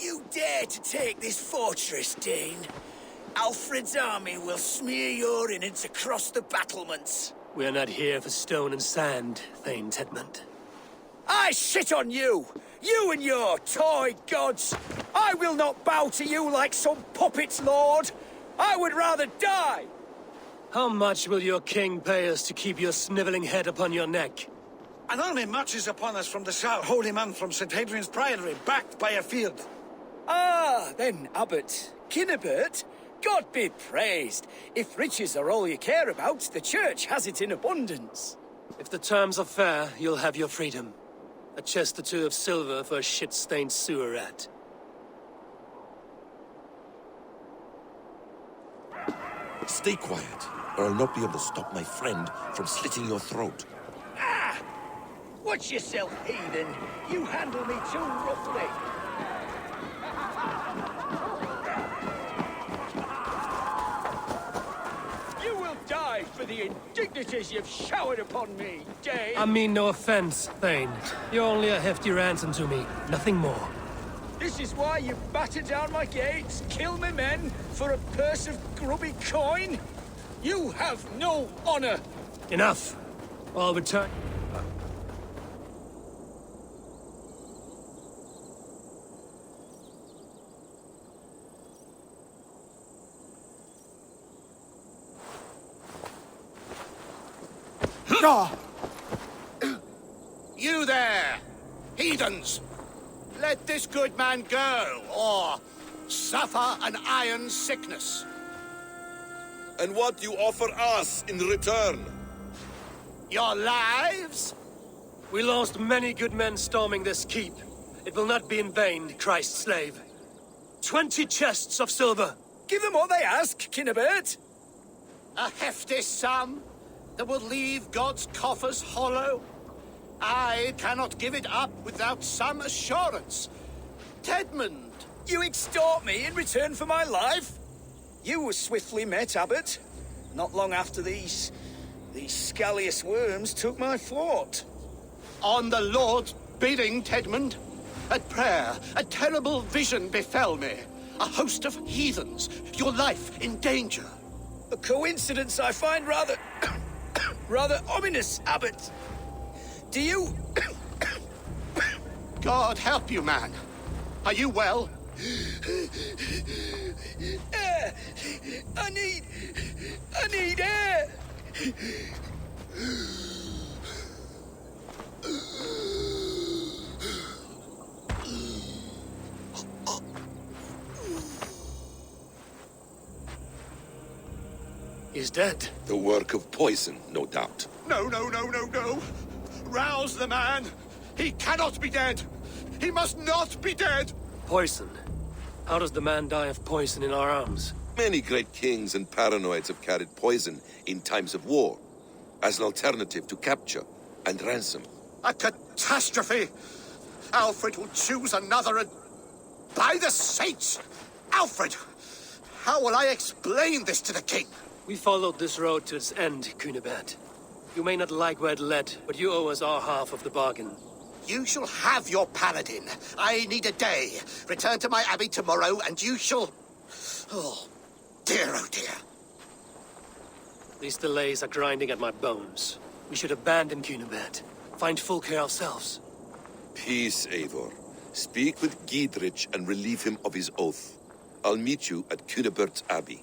You dare to take this fortress, Dane? Alfred's army will smear your innards across the battlements. We're not here for stone and sand, Thane Tetmund. I shit on you! You and your toy gods! I will not bow to you like some puppet's lord! I would rather die! How much will your king pay us to keep your snivelling head upon your neck? An army marches upon us from the south, holy man from St. Hadrian's Priory, backed by a field. Ah, then, Abbot Kinnebert, God be praised. If riches are all you care about, the church has it in abundance. If the terms are fair, you'll have your freedom. A chest or two of silver for a shit-stained sewer rat. Stay quiet, or I'll not be able to stop my friend from slitting your throat. Ah! Watch yourself, heathen. You handle me too roughly. indignities you've showered upon me, Dane! I mean no offense, Thane. You're only a hefty ransom to me, nothing more. This is why you batter down my gates, kill me men, for a purse of grubby coin? You have no honor! Enough! I'll return. You there, heathens! Let this good man go, or suffer an iron sickness. And what you offer us in return? Your lives? We lost many good men storming this keep. It will not be in vain, Christ's slave. 20 chests of silver. Give them what they ask, Kinnebert. A hefty sum that will leave God's coffers hollow? I cannot give it up without some assurance. Tedmund! You extort me in return for my life? You were swiftly met, Abbot. Not long after these scallious worms took my fort. On the Lord's bidding, Tedmund. At prayer, a terrible vision befell me. A host of heathens, your life in danger. A coincidence I find rather... rather ominous, Abbot. Do you... God help you, man. Are you well? Air! I need air! He's dead. The work of poison, no doubt. No. Rouse the man. He cannot be dead. He must not be dead. Poison? How does the man die of poison in our arms? Many great kings and paranoids have carried poison in times of war, as an alternative to capture and ransom. A catastrophe! Alfred will choose another and... By the saints! Alfred! How will I explain this to the king? We followed this road to its end, Cunibert. You may not like where it led, but you owe us our half of the bargain. You shall have your paladin. I need a day. Return to my abbey tomorrow, and you shall... Oh dear. These delays are grinding at my bones. We should abandon Cunibert. Find Fulke ourselves. Peace, Eivor. Speak with Giedrich and relieve him of his oath. I'll meet you at Cunebert's Abbey.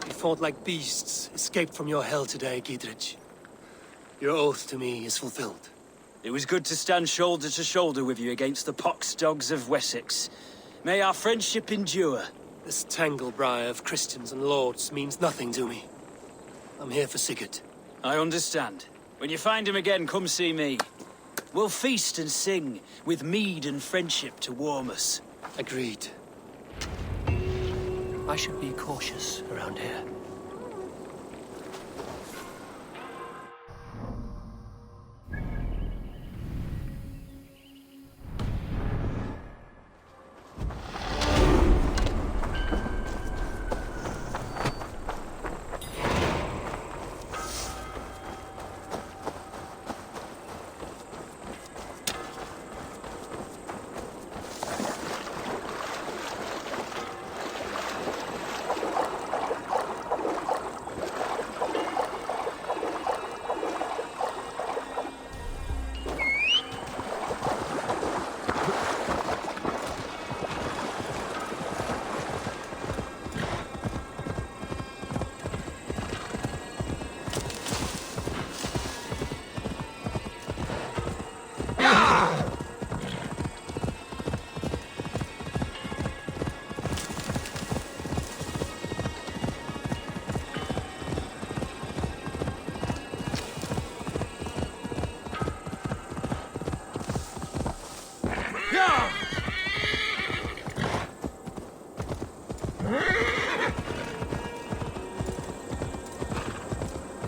We fought like beasts, escaped from your hell today, Giedrich. Your oath to me is fulfilled. It was good to stand shoulder to shoulder with you against the pox dogs of Wessex. May our friendship endure. This tangle-briar of Christians and lords means nothing to me. I'm here for Sigurd. I understand. When you find him again, come see me. We'll feast and sing, with mead and friendship to warm us. Agreed. I should be cautious around here.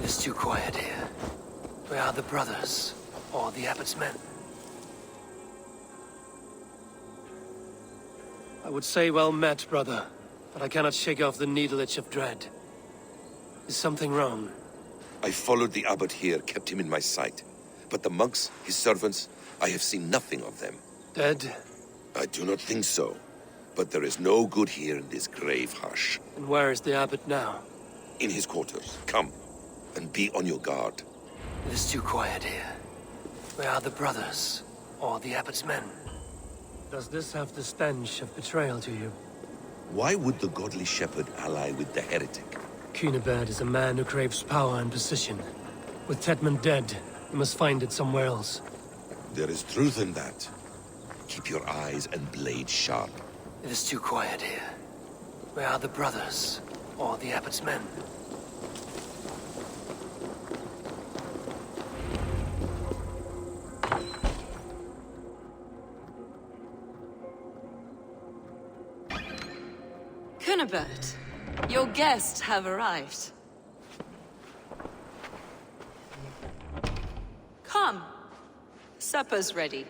It's too quiet here. Where are the brothers? Or the abbot's men? I would say well met, brother, but I cannot shake off the needle itch of dread. Is something wrong? I followed the abbot here, kept him in my sight. But the monks, his servants, I have seen nothing of them. Dead? I do not think so. But there is no good here in this grave hush. And where is the abbot now? In his quarters. Come, and be on your guard. It is too quiet here. Where are the brothers? Or the abbot's men? Does this have the stench of betrayal to you? Why would the godly shepherd ally with the heretic? Cunibert is a man who craves power and position. With Tedmund dead, he must find it somewhere else. There is truth in that. Keep your eyes and blade sharp. It is too quiet here. Where are the brothers? Or the abbot's men? Cunibert, your guests have arrived. Come. Supper's ready.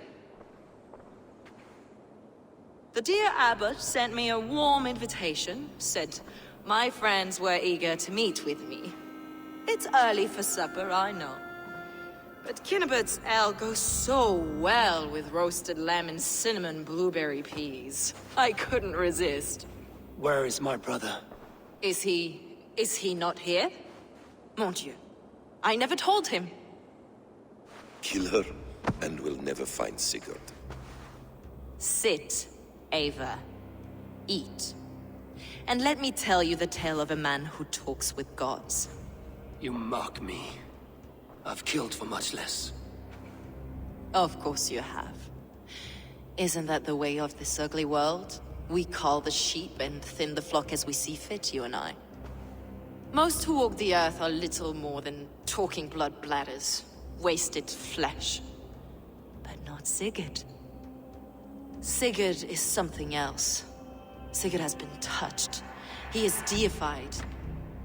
The dear abbot sent me a warm invitation, said my friends were eager to meet with me. It's early for supper, I know. But Cunibert's ale goes so well with roasted lamb and cinnamon blueberry peas. I couldn't resist. Where is my brother? Is he not here? Mon Dieu, I never told him. Kill her, and we'll never find Sigurd. Sit, Ava. Eat. And let me tell you the tale of a man who talks with gods. You mock me. I've killed for much less. Of course you have. Isn't that the way of this ugly world? We call the sheep and thin the flock as we see fit, you and I. Most who walk the earth are little more than talking blood bladders, wasted flesh. But not Sigurd. Sigurd is something else. Sigurd has been touched. He is deified.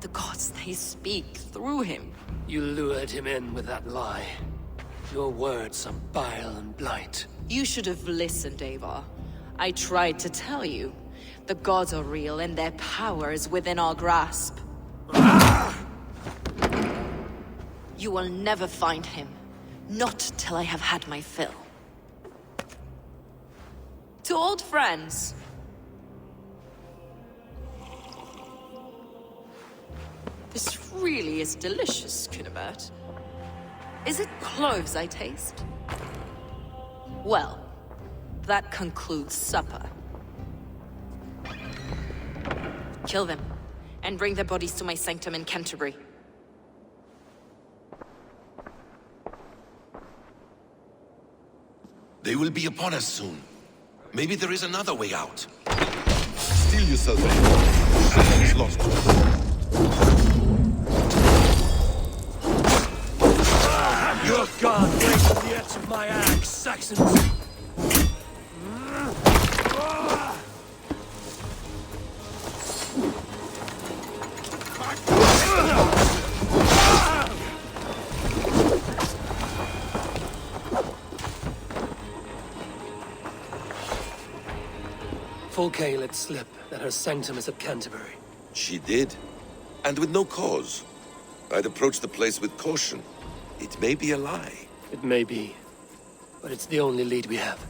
The gods, they speak through him. You lured him in with that lie. Your words are bile and blight. You should have listened, Avar. I tried to tell you. The gods are real and their power is within our grasp. You will never find him. Not till I have had my fill. To old friends. This really is delicious, Cunibert. Is it cloves I taste? Well, that concludes supper. Kill them, and bring their bodies to my sanctum in Canterbury. They will be upon us soon. Maybe there is another way out. Steel yourself, Something is lost to us. Your god breaks the edge of my axe, Saxons! Fulke let slip that her sanctum is at Canterbury. She did, and with no cause. I'd approach the place with caution. It may be a lie. It may be, but it's the only lead we have.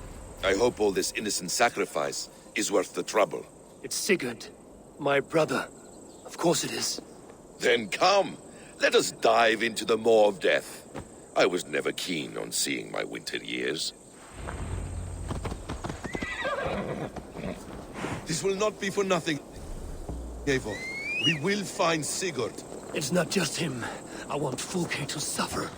I hope all this innocent sacrifice is worth the trouble. It's Sigurd, my brother. Of course it is. Then come, let us dive into the maw of death. I was never keen on seeing my winter years. This will not be for nothing, Eivor. We will find Sigurd. It's not just him. I want Fulke to suffer.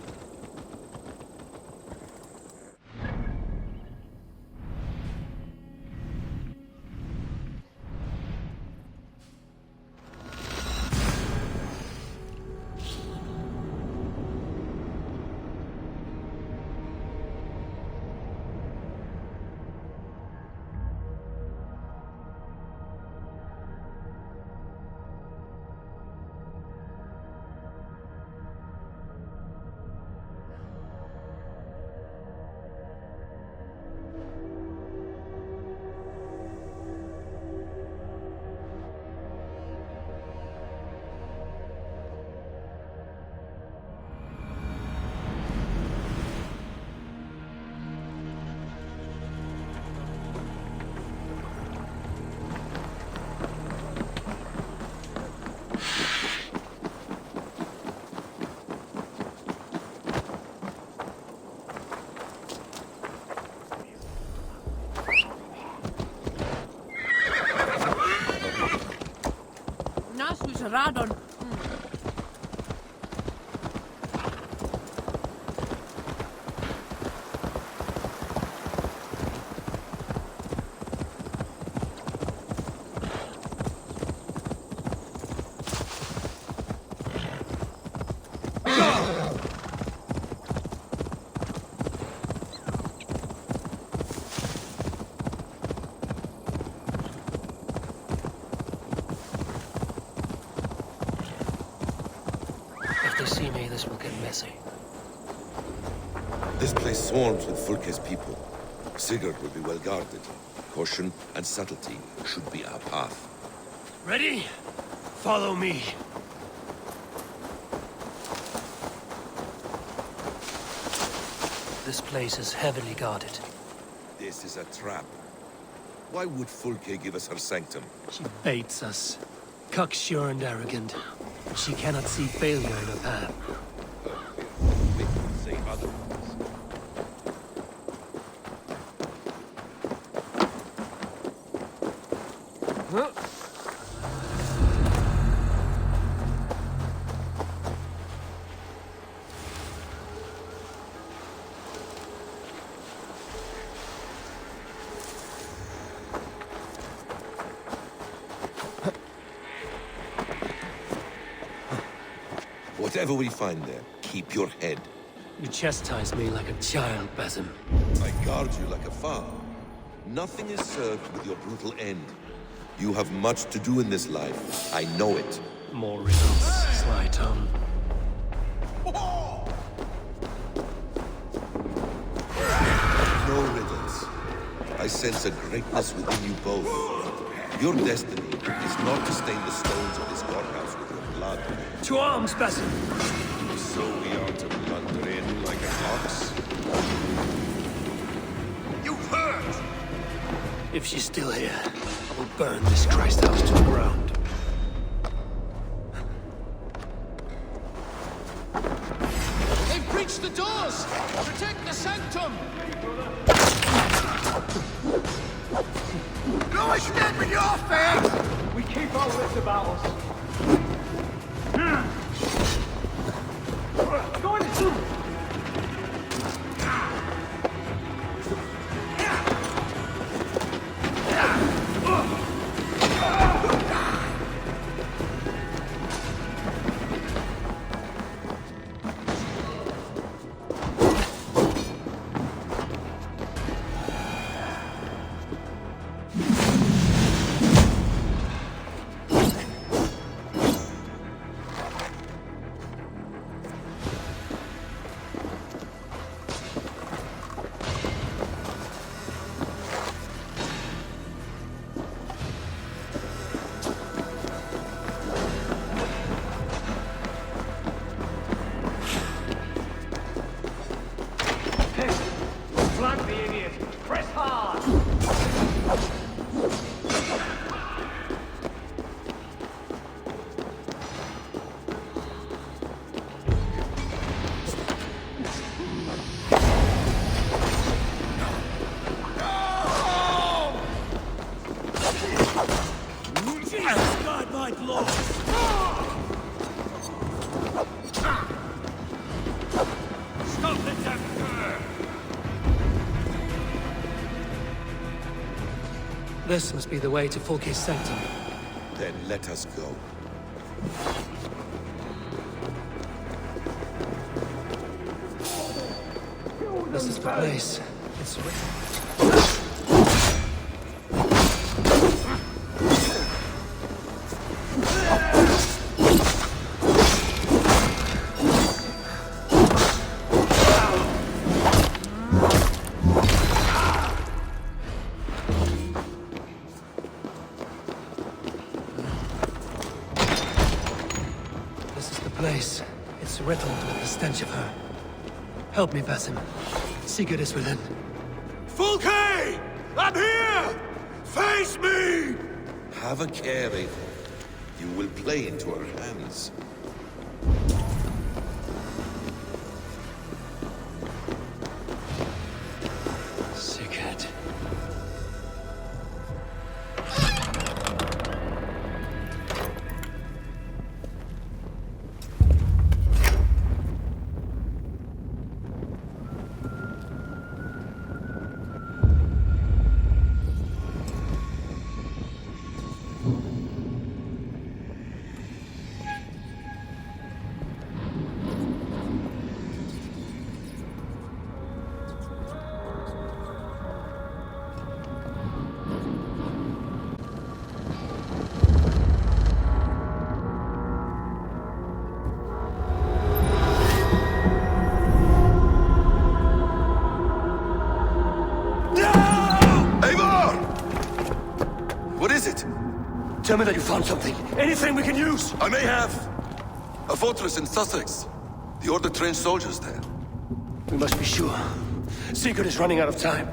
Radon. If they see me, this will get messy. This place swarms with Fulke's people. Sigurd will be well guarded. Caution and subtlety should be our path. Ready? Follow me. This place is heavily guarded. This is a trap. Why would Fulke give us her sanctum? She baits us. Cocksure and arrogant. She cannot see failure in her path. Say otherwise. Whatever we find there, keep your head. You chastise me like a child, Basim. I guard you like a father. Nothing is served with your brutal end. You have much to do in this life. I know it. More riddles, sly tongue. No riddles. I sense a greatness within you both. Your destiny is not to stain the stones of this godhouse with your blood. To arms, Basim! So we are to blunder in like an ox? You've heard! If she's still here, I will burn this Christ house to the ground. They've breached the doors! Protect the sanctum! No, stand with your face! We keep our wits about us. Go in through! Flank the idiot! Press hard! Jesus God, my lord! Stop the tempter! This must be the way to Fulke's sanctum. Then let us go. This is the place. It's place. It's riddled with the stench of her. Help me, Basim. Sigurd is within. Fulke! I'm here! Face me! Have a care, Eivor. You will play into our hands. Sigurd. Tell me that you found something. Anything we can use! I may have. A fortress in Sussex. The Order trained soldiers there. We must be sure. Sigurd is running out of time.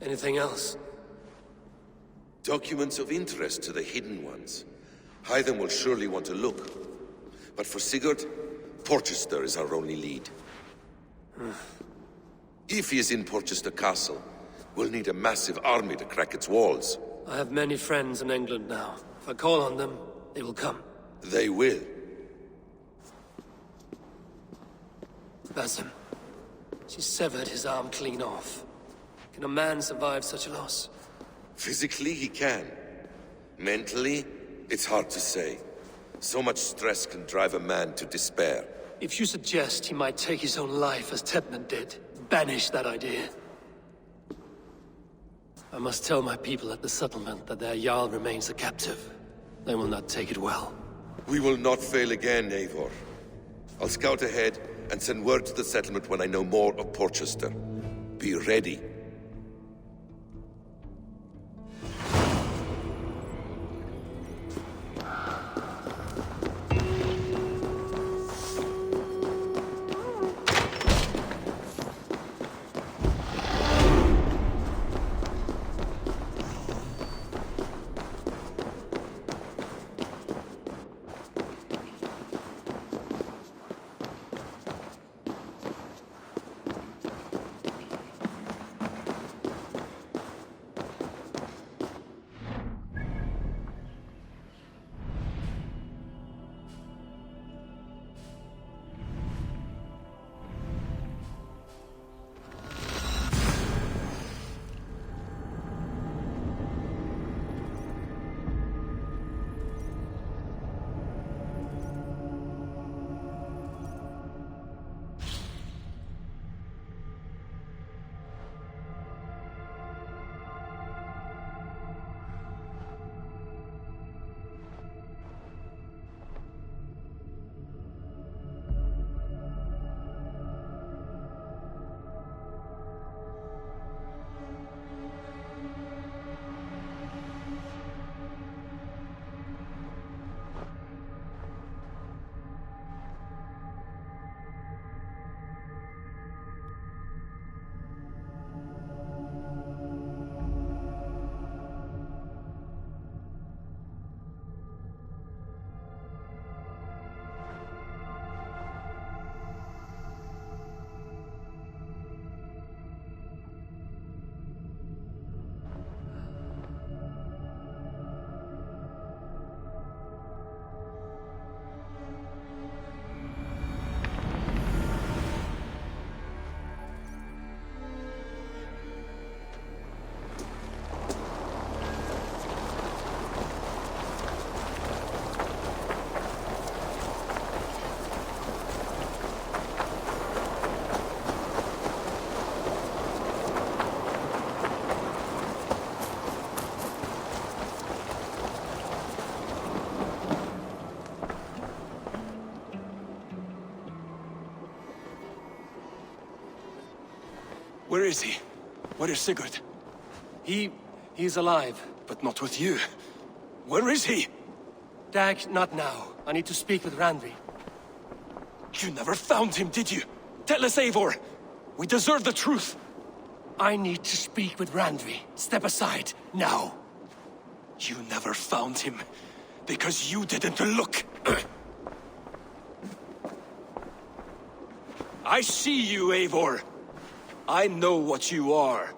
Anything else? Documents of interest to the Hidden Ones. Hythen will surely want to look. But for Sigurd, Porchester is our only lead. If he is in Porchester Castle, we'll need a massive army to crack its walls. I have many friends in England now. If I call on them, they will come. They will. Basim. She severed his arm clean off. Can a man survive such a loss? Physically, he can. Mentally, it's hard to say. So much stress can drive a man to despair. If you suggest he might take his own life as Tedmund did, banish that idea. I must tell my people at the settlement that their Jarl remains a captive. They will not take it well. We will not fail again, Eivor. I'll scout ahead and send word to the settlement when I know more of Porchester. Be ready. Where is he? Where is Sigurd? He's alive. But not with you. Where is he? Dag, not now. I need to speak with Randvi. You never found him, did you? Tell us, Eivor. We deserve the truth. I need to speak with Randvi. Step aside, now. You never found him, because you didn't look. I see you, Eivor. I know what you are.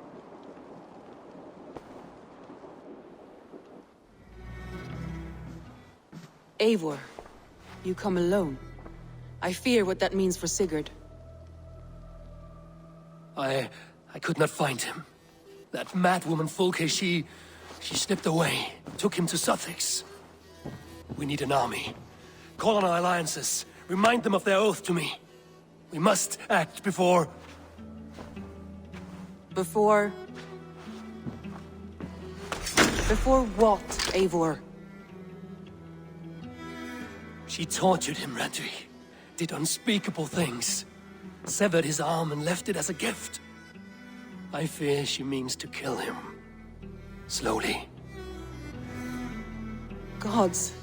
Eivor, you come alone. I fear what that means for Sigurd. I could not find him. That madwoman Folke, she slipped away, took him to Sussex. We need an army. Call on our alliances. Remind them of their oath to me. We must act before... Before what, Eivor? She tortured him, Randvi. Did unspeakable things. Severed his arm and left it as a gift. I fear she means to kill him. Slowly. Gods.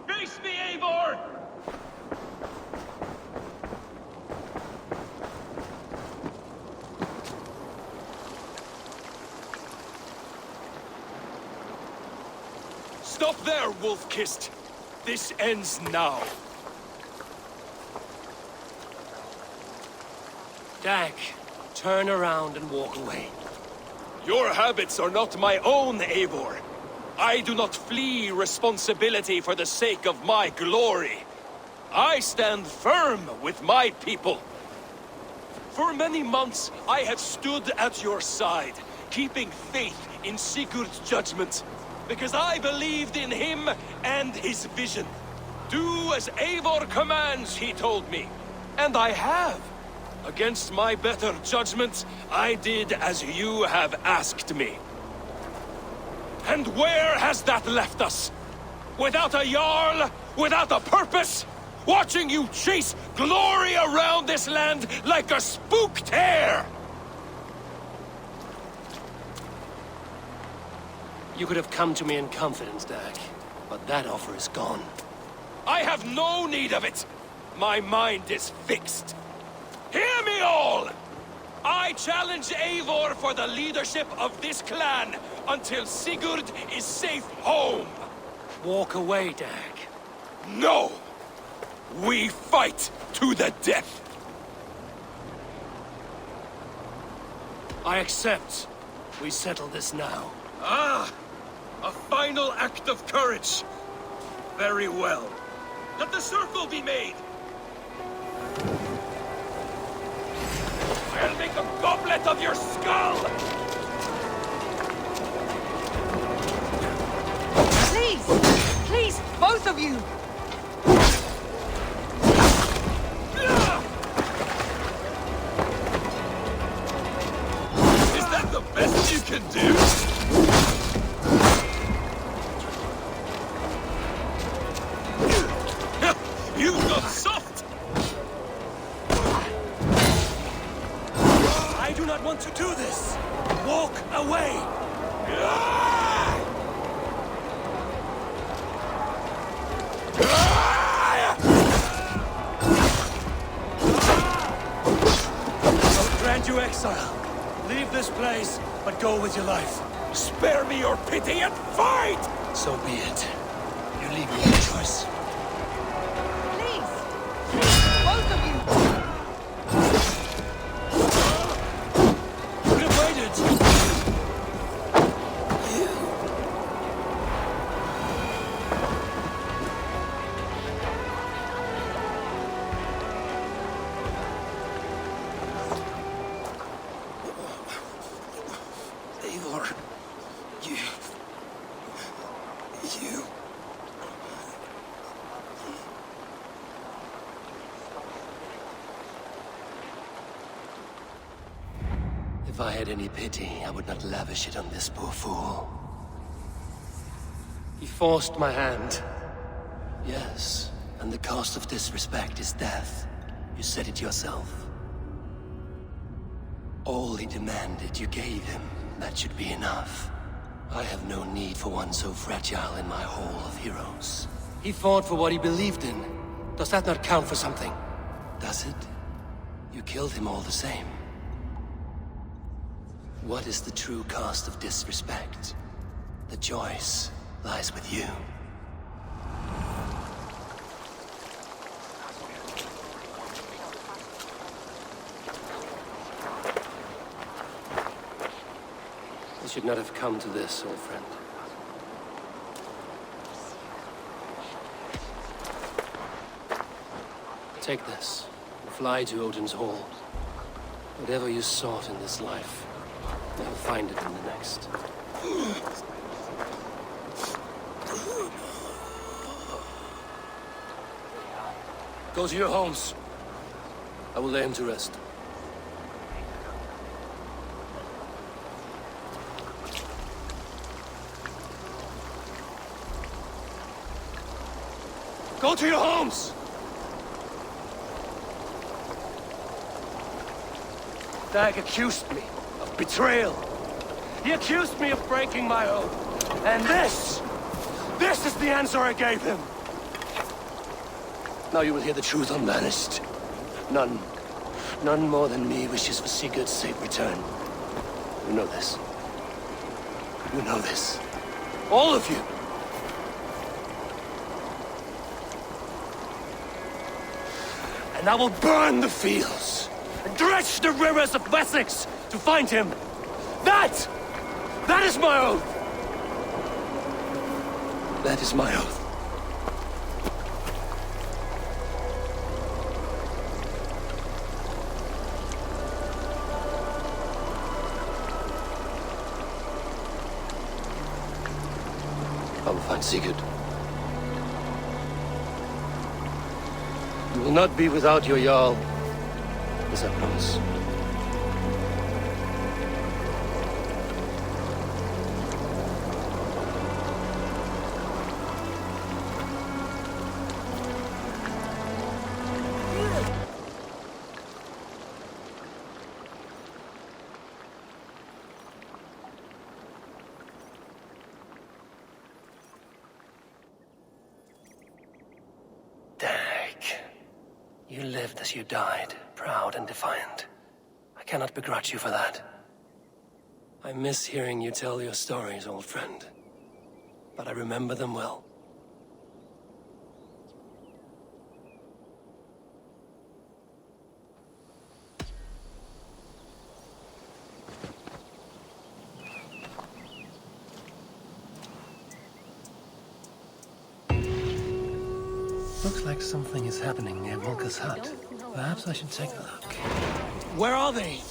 Face me, Eivor! Stop there, Wolf-Kissed! This ends now. Dag, turn around and walk away. Your habits are not my own, Eivor. I do not flee responsibility for the sake of my glory. I stand firm with my people. For many months, I have stood at your side, keeping faith in Sigurd's judgment, because I believed in him and his vision. Do as Eivor commands, he told me. And I have. Against my better judgment, I did as you have asked me. And where has that left us? Without a Jarl? Without a purpose? Watching you chase glory around this land like a spooked hare! You could have come to me in confidence, Dag, but that offer is gone. I have no need of it! My mind is fixed. Hear me all! I challenge Eivor for the leadership of this clan until Sigurd is safe home! Walk away, Dag. No! We fight to the death! I accept. We settle this now. Ah! A final act of courage! Very well. Let the circle be made! I'll make a goblet of your skull! Please! Please, both of you! Is that the best you can do? You got soft! I do not want to do this! Walk away! I'll grant you exile. Leave this place, but go with your life. Spare me your pity and fight! So be it. You leave me no choice. Please! Please, both of you! Could have waited. Eivor, you If I had any pity, I would not lavish it on this poor fool. He forced my hand. Yes, and the cost of disrespect is death. You said it yourself. All he demanded, you gave him. That should be enough. I have no need for one so fragile in my hall of heroes. He fought for what he believed in. Does that not count for something? Does it? You killed him all the same. What is the true cost of disrespect? The choice lies with you. I should not have come to this, old friend. Take this, and fly to Odin's Hall. Whatever you sought in this life, you'll find it in the next. Go to your homes. I will lay him to rest. Go to your homes! Dag accused me of betrayal. He accused me of breaking my oath. And this is the answer I gave him. Now you will hear the truth unbanished. None more than me wishes for Sigurd's safe return. You know this. You know this. All of you. And I will burn the fields and dredge the rivers of Wessex to find him. That is my oath. That is my oath. I will find Sigurd. You will not be without your Jarl, as I promise. You lived as you died, proud and defiant. I cannot begrudge you for that. I miss hearing you tell your stories, old friend. But I remember them well. Looks like something is happening near Volker's hut. Perhaps I should take a look. Where are they?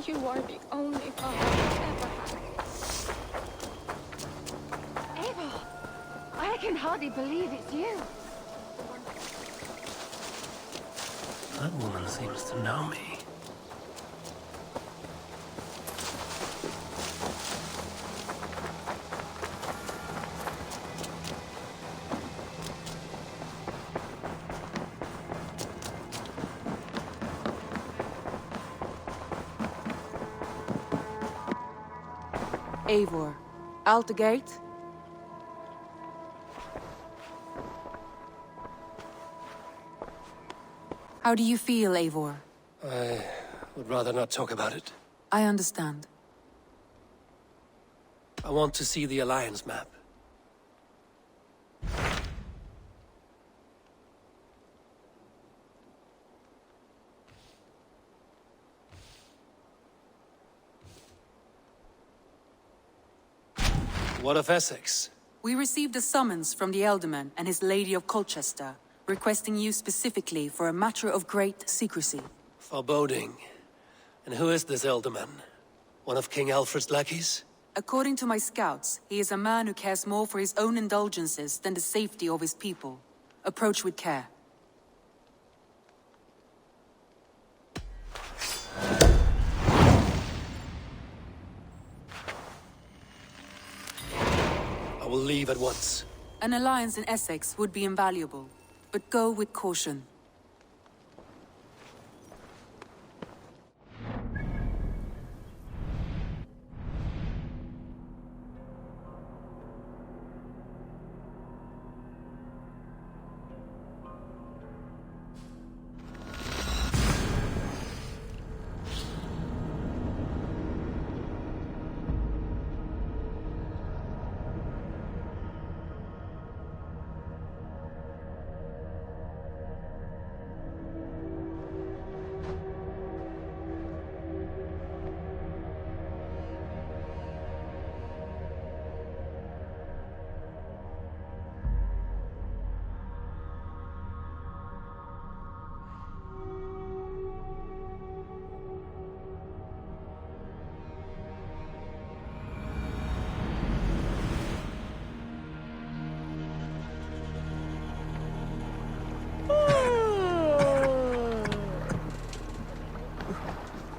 You are the only father I've ever had. Ava! I can hardly believe it's you. That woman seems to know me. Eivor, out the gate? How do you feel, Eivor? I would rather not talk about it. I understand. I want to see the Alliance map. What of Essex? We received a summons from the Elderman and his Lady of Colchester, requesting you specifically for a matter of great secrecy. Foreboding. And who is this Elderman? One of King Alfred's lackeys? According to my scouts, he is a man who cares more for his own indulgences than the safety of his people. Approach with care. I will leave at once. An alliance in Essex would be invaluable, but go with caution.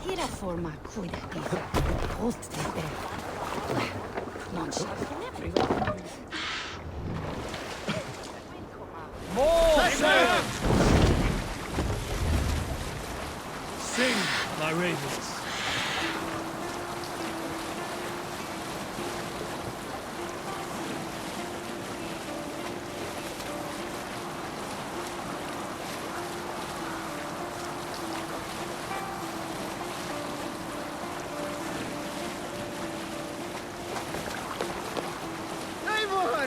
Tira forma cuida disso. Rost det där. Man känner everyone. More servants! Sing, my ravens. Eivor!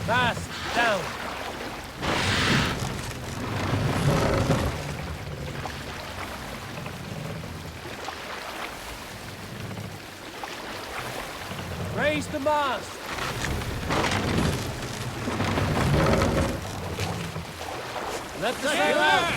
Fast down. Raise the mast. Let the sail out.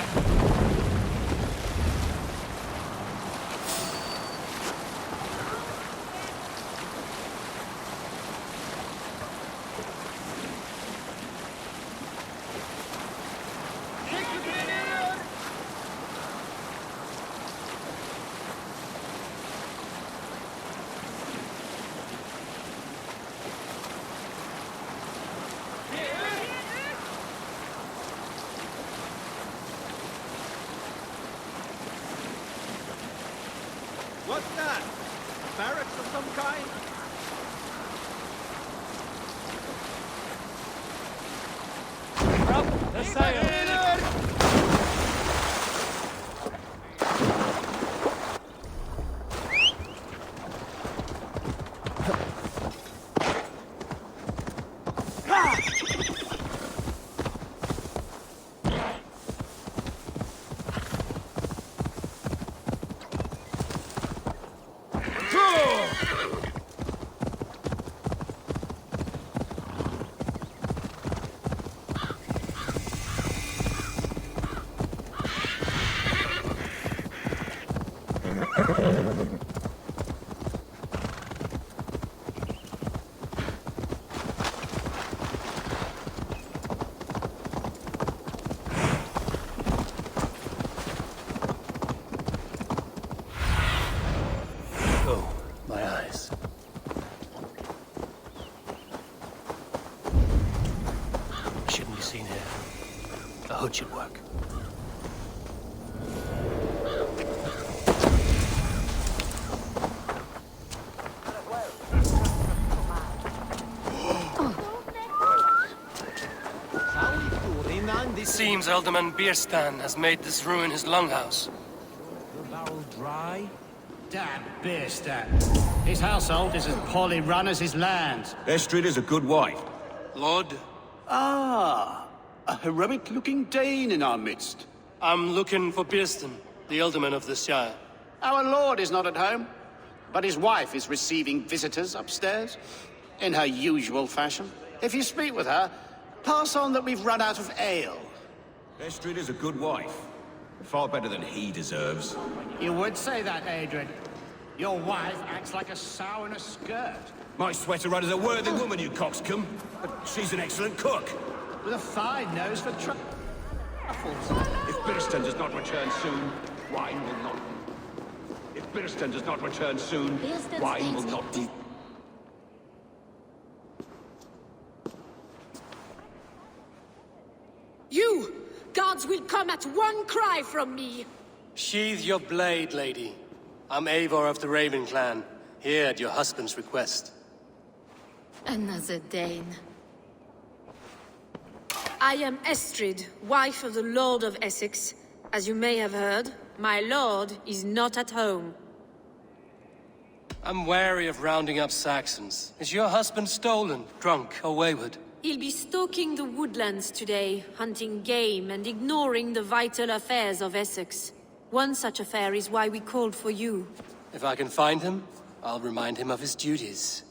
barracks of some kind? Up the sail! Oh, my eyes. Shouldn't be seen here. A hood should work. Seems Alderman Bierstan has made this ruin his longhouse. The barrel dry? Damn Bierstan. His household is as poorly run as his land. Estrid is a good wife. Lord? Ah, a heroic-looking Dane in our midst. I'm looking for Bierstan, the Alderman of the Shire. Our lord is not at home, but his wife is receiving visitors upstairs, in her usual fashion. If you speak with her, pass on that we've run out of ale. Estrid is a good wife. Far better than he deserves. You would say that, Adrian. Your wife acts like a sow in a skirt. My sweater run is a worthy woman, you coxcomb. But she's an excellent cook. With a fine nose for truffles. If Bierstan does not return soon, wine will not. If Bierstan does not return soon, wine will not be. You! Gods will come at one cry from me! Sheathe your blade, lady. I'm Eivor of the Raven clan, here at your husband's request. Another Dane. I am Estrid, wife of the Lord of Essex. As you may have heard, my lord is not at home. I'm wary of rounding up Saxons. Is your husband stolen, drunk, or wayward? He'll be stalking the woodlands today, hunting game and ignoring the vital affairs of Essex. One such affair is why we called for you. If I can find him, I'll remind him of his duties.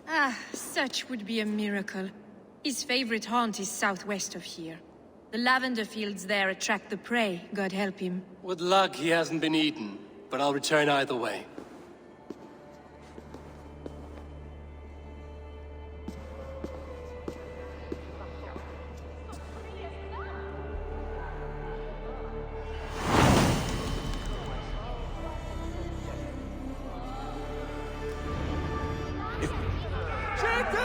Ah, such would be a miracle. His favorite haunt is southwest of here. The lavender fields there attract the prey, God help him. With luck, he hasn't been eaten, but I'll return either way.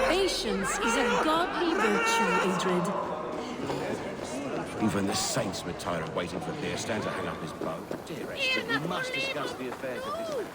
Patience is a godly virtue, Adrid. Even the saints would tire of waiting for Bierstan to hang up his bow. Dear Estrid, we must discuss the affairs of this.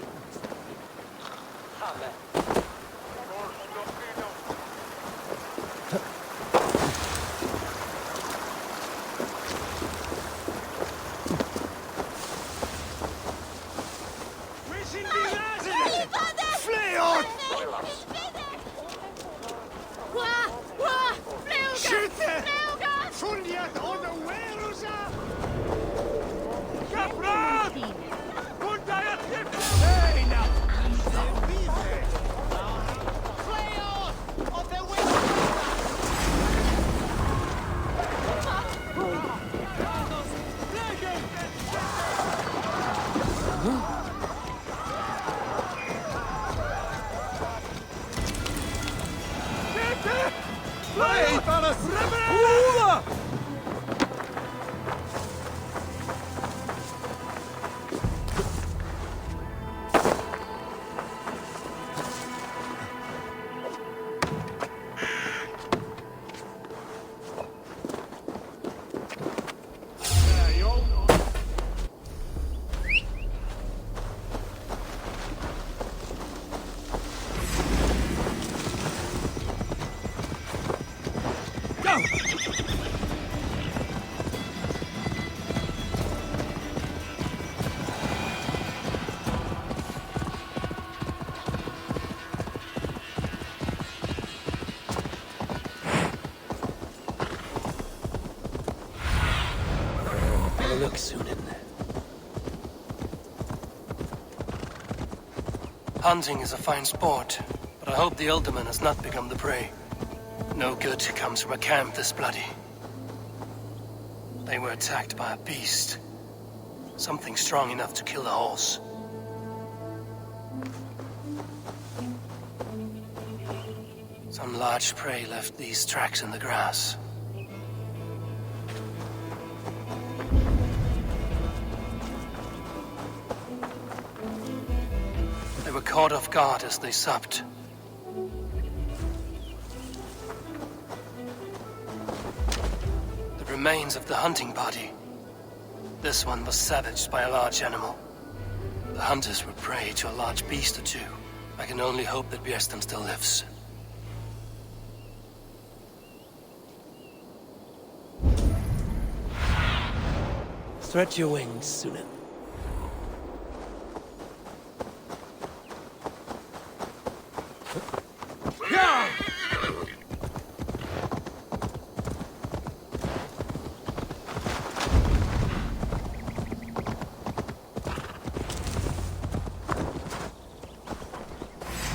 Hunting is a fine sport, but I hope the Elderman has not become the prey. No good comes from a camp this bloody. They were attacked by a beast. Something strong enough to kill a horse. Some large prey left these tracks in the grass. They were caught off guard as they supped. The remains of the hunting party. This one was savaged by a large animal. The hunters were prey to a large beast or two. I can only hope that Björsten still lives. Stretch your wings, Sunan.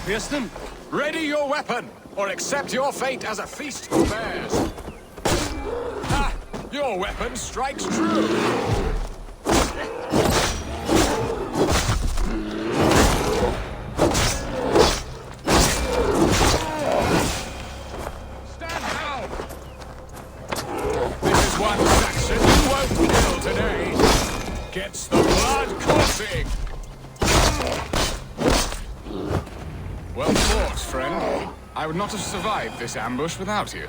Björsten, ready your weapon, or accept your fate as a feast for bears. Ah, your weapon strikes true. Stand down. This is one Saxon you won't kill today. Gets the blood coursing. Well fought, friend. I would not have survived this ambush without you.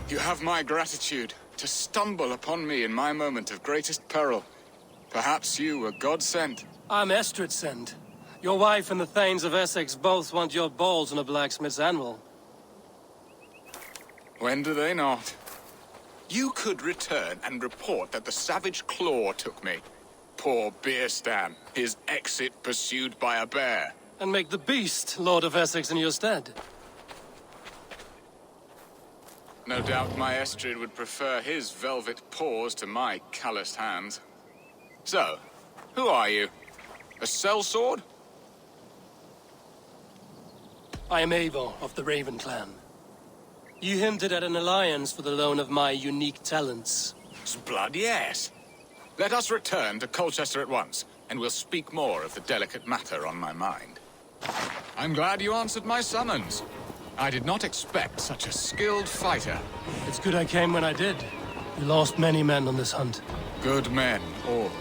You have my gratitude to stumble upon me in my moment of greatest peril. Perhaps you were God-sent. I'm Estrid sent. Your wife and the Thanes of Essex both want your balls on a blacksmith's anvil. When do they not? You could return and report that the savage claw took me. Poor Björsten, his exit pursued by a bear. And make the beast Lord of Essex in your stead. No doubt my Estrid would prefer his velvet paws to my calloused hands. So, who are you? A sellsword? I am Eivor of the Raven clan. You hinted at an alliance for the loan of my unique talents. Blood, yes. Let us return to Colchester at once, and we'll speak more of the delicate matter on my mind. I'm glad you answered my summons. I did not expect such a skilled fighter. It's good I came when I did. You lost many men on this hunt. Good men, all.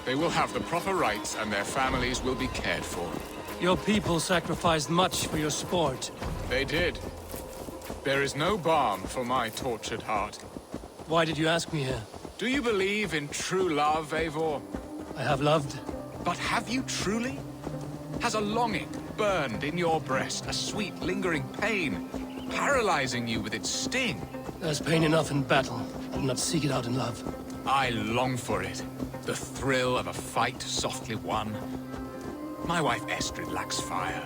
They will have the proper rights, and their families will be cared for. Your people sacrificed much for your sport. They did. There is no balm for my tortured heart. Why did you ask me here? Do you believe in true love, Eivor? I have loved. But have you truly? Has a longing burned in your breast, a sweet, lingering pain, paralyzing you with its sting? There's pain enough in battle. I do not seek it out in love. I long for it. The thrill of a fight softly won. My wife Estrid lacks fire.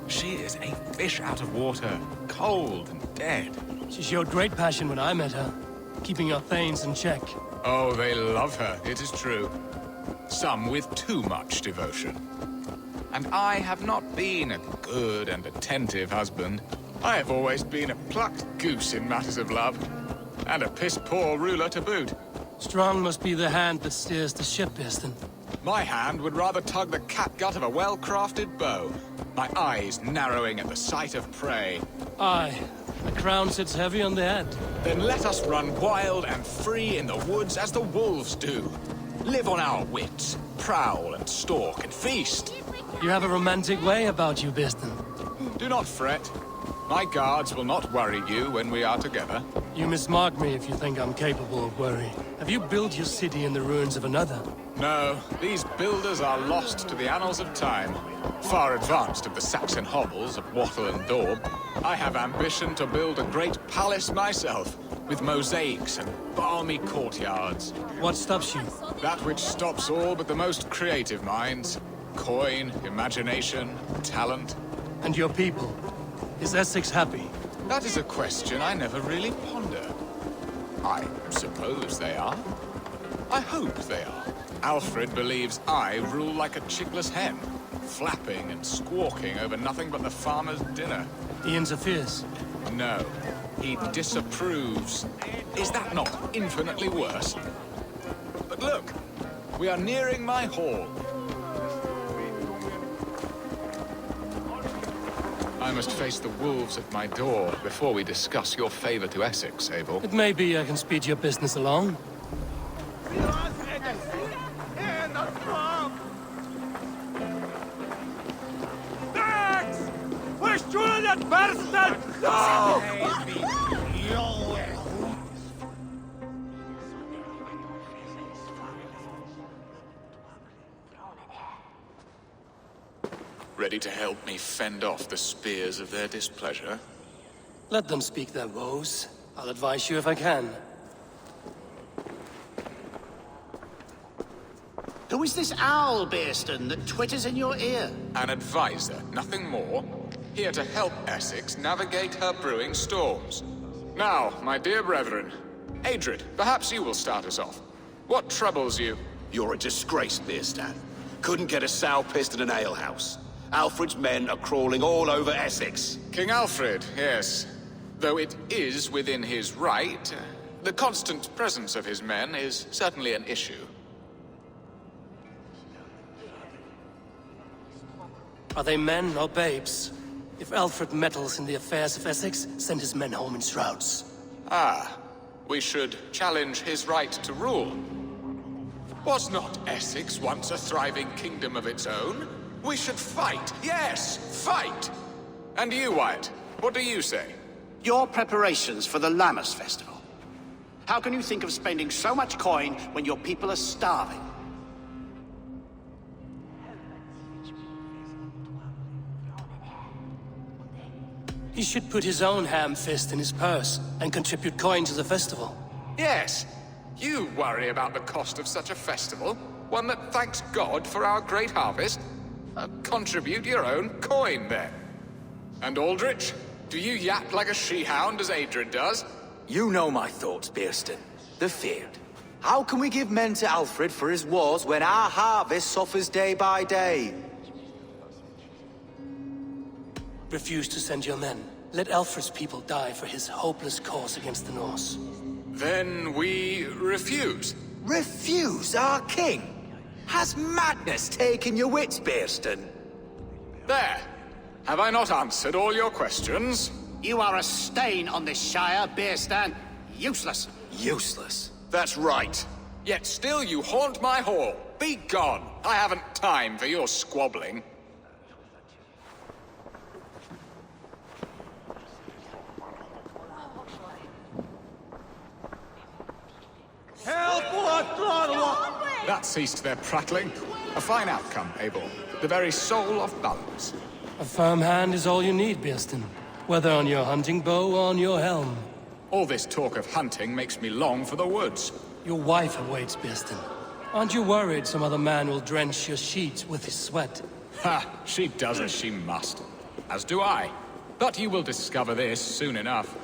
She is a fish out of water, cold and dead. She showed great passion when I met her, keeping your Thanes in check. Oh, they love her, it is true. Some with too much devotion. And I have not been a good and attentive husband. I have always been a plucked goose in matters of love. And a piss-poor ruler to boot. Strong must be the hand that steers the ship, Björsten. My hand would rather tug the catgut of a well-crafted bow. My eyes narrowing at the sight of prey. Aye, the crown sits heavy on the head. Then let us run wild and free in the woods as the wolves do. Live on our wits, prowl and stalk and feast. You have a romantic way about you, Björsten. Do not fret. My guards will not worry you when we are together. You mismark me if you think I'm capable of worry. Have you built your city in the ruins of another? No, these builders are lost to the annals of time. Far advanced of the Saxon hovels of Wattle and Daub, I have ambition to build a great palace myself, with mosaics and balmy courtyards. What stops you? That which stops all but the most creative minds. Coin, imagination, talent. And your people? Is Essex happy? That is a question I never really ponder. I suppose they are. I hope they are. Alfred believes I rule like a chickless hen, flapping and squawking over nothing but the farmer's dinner. He interferes. No, he disapproves. Is that not infinitely worse? But look, we are nearing my hall. I must face the wolves at my door before we discuss your favor to Essex, Abel. It may be I can speed your business along. Ready to help me fend off the spears of their displeasure? Let them speak their woes. I'll advise you if I can. Who is this owl, Bearston, that twitters in your ear? An advisor, nothing more. Here to help Essex navigate her brewing storms. Now, my dear brethren, Adrid, perhaps you will start us off. What troubles you? You're a disgrace, Bearstan. Couldn't get a sow pissed in an alehouse. Alfred's men are crawling all over Essex. King Alfred, yes. Though it is within his right, the constant presence of his men is certainly an issue. Are they men or babes? If Alfred meddles in the affairs of Essex, send his men home in shrouds. Ah, we should challenge his right to rule. Was not Essex once a thriving kingdom of its own? We should fight, yes, fight! And you, Wyatt, what do you say? Your preparations for the Lammas festival. How can you think of spending so much coin when your people are starving? He should put his own ham fist in his purse and contribute coin to the festival. Yes, you worry about the cost of such a festival, one that thanks God for our great harvest. Contribute your own coin, then. And Aldrich, do you yap like a she-hound as Adrid does? You know my thoughts, Bearston. The feared. How can we give men to Alfred for his wars when our harvest suffers day by day? Refuse to send your men. Let Alfred's people die for his hopeless cause against the Norse. Then we refuse. Refuse our king? Has madness taken your wits, Bearston? There. Have I not answered all your questions? You are a stain on this shire, Bearstan. Useless. Useless? That's right. Yet still you haunt my hall. Be gone. I haven't time for your squabbling. That ceased their prattling. A fine outcome, Abel. The very soul of balance. A firm hand is all you need, Bearston. Whether on your hunting bow or on your helm. All this talk of hunting makes me long for the woods. Your wife awaits, Bearston. Aren't you worried some other man will drench your sheets with his sweat? Ha! She does as she must. As do I. But you will discover this soon enough.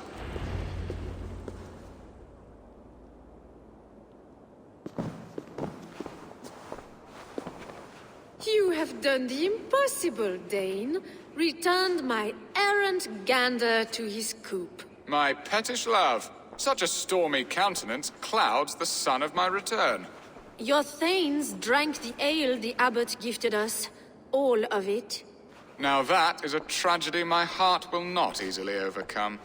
You have done the impossible, Dane. Returned my errant gander to his coop. My pettish love. Such a stormy countenance clouds the sun of my return. Your thanes drank the ale the abbot gifted us. All of it. Now that is a tragedy my heart will not easily overcome.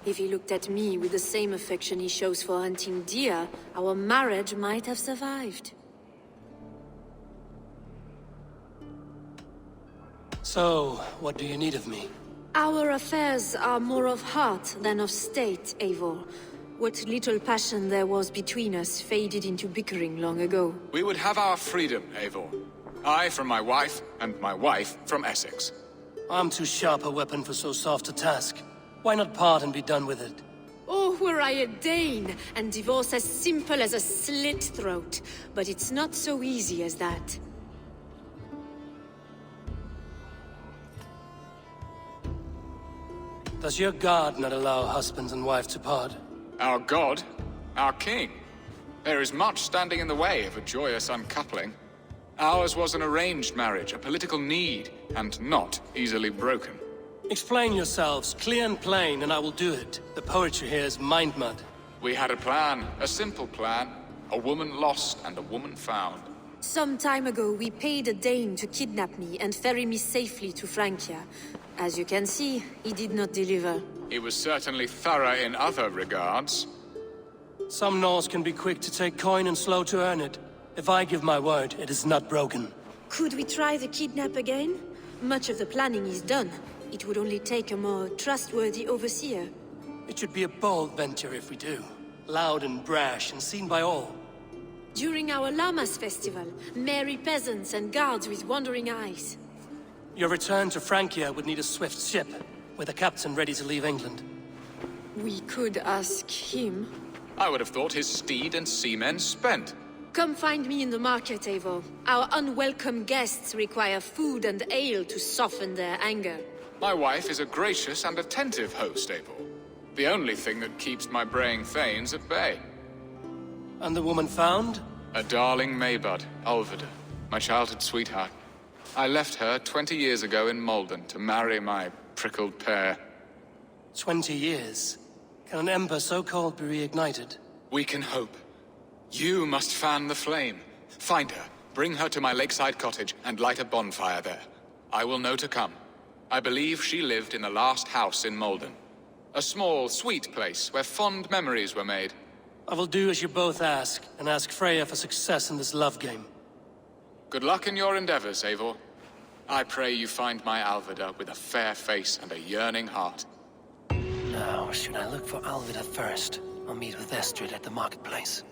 If he looked at me with the same affection he shows for hunting deer, our marriage might have survived. So, what do you need of me? Our affairs are more of heart than of state, Eivor. What little passion there was between us faded into bickering long ago. We would have our freedom, Eivor. I from my wife, and my wife from Essex. I'm too sharp a weapon for so soft a task. Why not part and be done with it? Oh, were I a Dane, and divorce as simple as a slit throat. But it's not so easy as that. Does your god not allow husband and wife to part? Our god? Our king. There is much standing in the way of a joyous uncoupling. Ours was an arranged marriage, a political need, and not easily broken. Explain yourselves, clear and plain, and I will do it. The poetry here is mind mud. We had a plan, a simple plan. A woman lost and a woman found. Some time ago, we paid a Dane to kidnap me and ferry me safely to Francia. As you can see, he did not deliver. He was certainly thorough in other regards. Some Norse can be quick to take coin and slow to earn it. If I give my word, it is not broken. Could we try the kidnap again? Much of the planning is done. It would only take a more trustworthy overseer. It should be a bold venture if we do. Loud and brash and seen by all. During our Llamas festival, merry peasants and guards with wandering eyes. Your return to Francia would need a swift ship, with a captain ready to leave England. We could ask him. I would have thought his steed and seamen spent. Come find me in the market, Eivor. Our unwelcome guests require food and ale to soften their anger. My wife is a gracious and attentive host, Eivor. The only thing that keeps my braying thanes at bay. And the woman found? A darling Maybud, Ulvida, my childhood sweetheart. I left her 20 years ago in Malden to marry my prickled pear. 20 years? Can an ember so cold be reignited? We can hope. You must fan the flame. Find her, bring her to my lakeside cottage, and light a bonfire there. I will know to come. I believe she lived in the last house in Malden. A small, sweet place where fond memories were made. I will do as you both ask, and ask Freya for success in this love game. Good luck in your endeavors, Eivor. I pray you find my Alvida with a fair face and a yearning heart. Now, should I look for Alvida first, or meet with Estrid at the marketplace?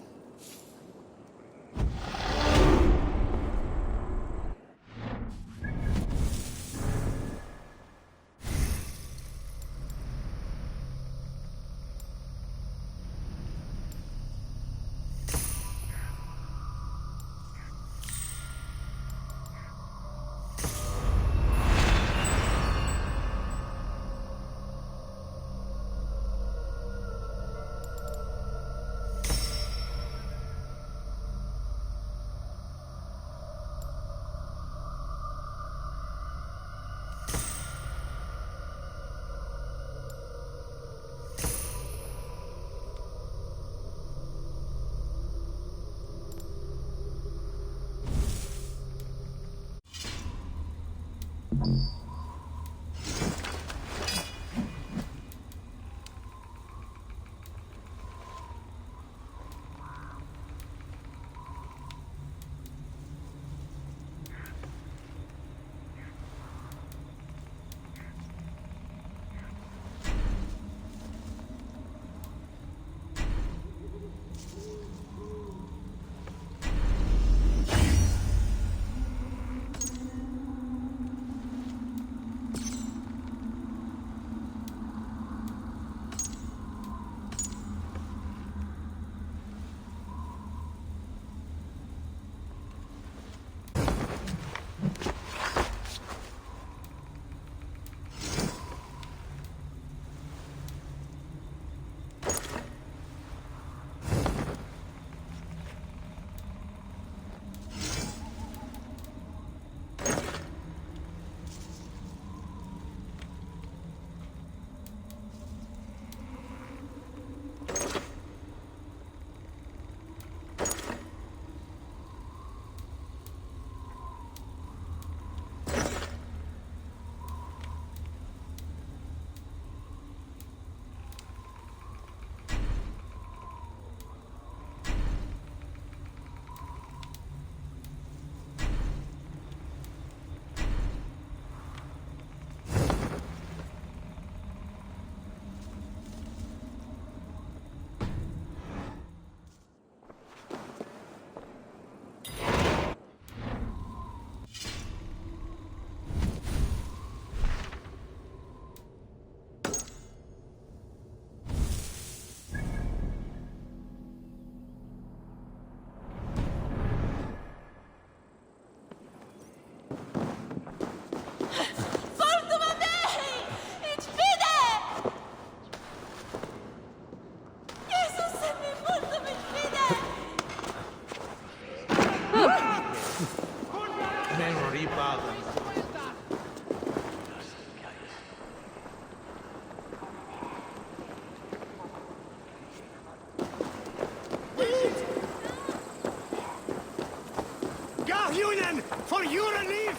for your relief!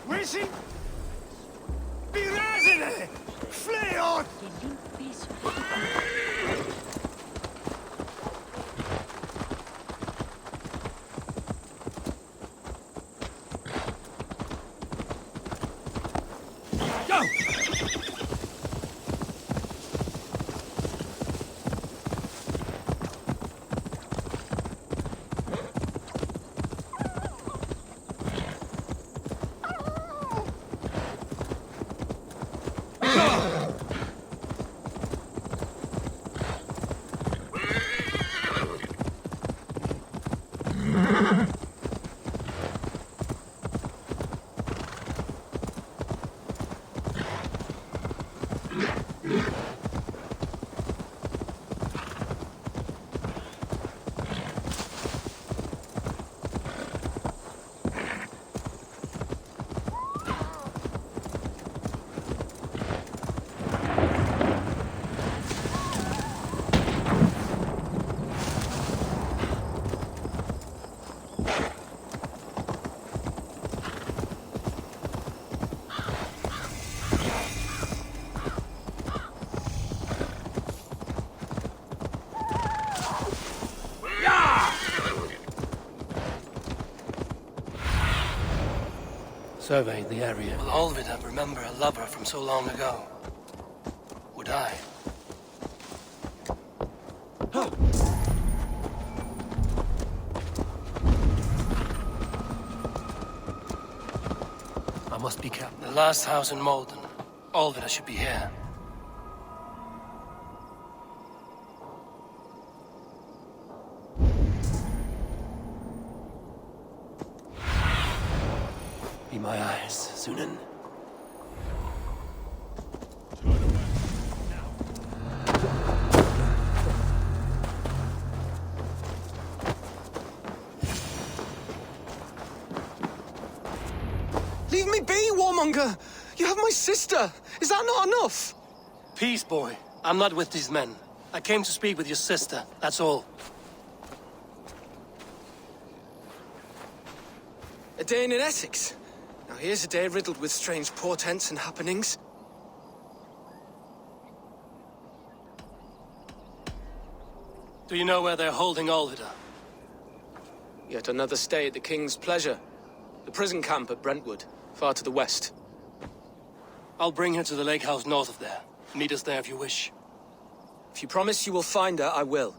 Wishing... Birazine! Fleot! Surveying the area. Will Olvida remember a lover from so long ago? Would I? I must be careful. The last house in Malden. Olvida should be here. Be my eyes, Sunan. Leave me be, warmonger! You have my sister! Is that not enough? Peace, boy. I'm not with these men. I came to speak with your sister, that's all. A day in Essex. Now here's a day riddled with strange portents and happenings. Do you know where they're holding Olvida? Yet another stay at the King's pleasure. The prison camp at Brentwood, far to the west. I'll bring her to the lake house north of there. Meet us there if you wish. If you promise you will find her, I will.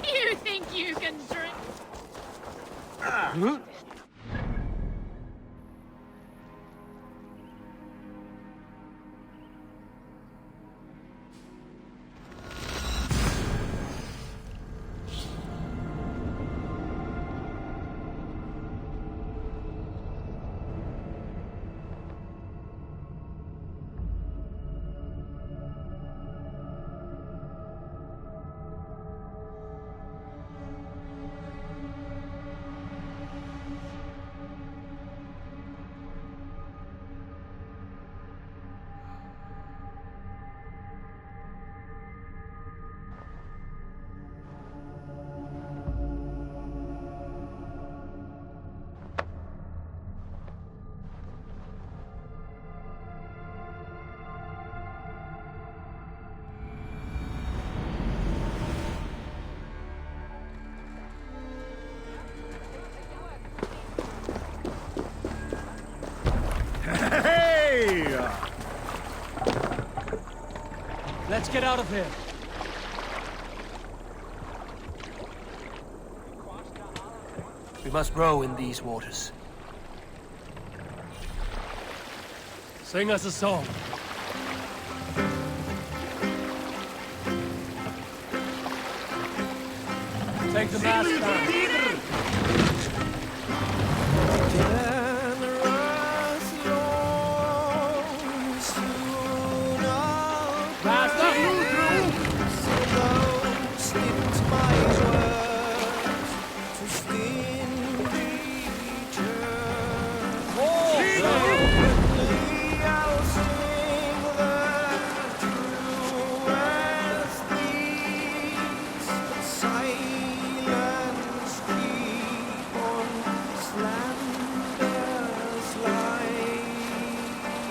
You think you can drink? Let's get out of here. We must row in these waters. Sing us a song. Take the mask down.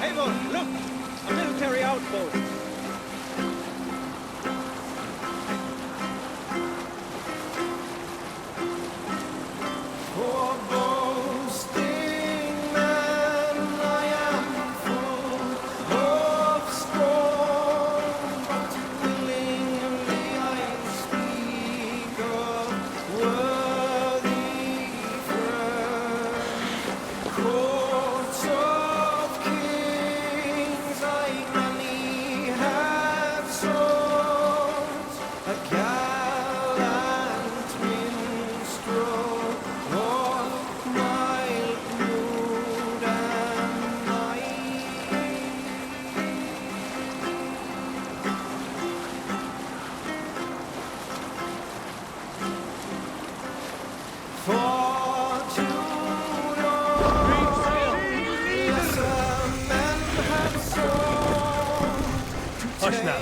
Avon, look! A military outpost. Hush now.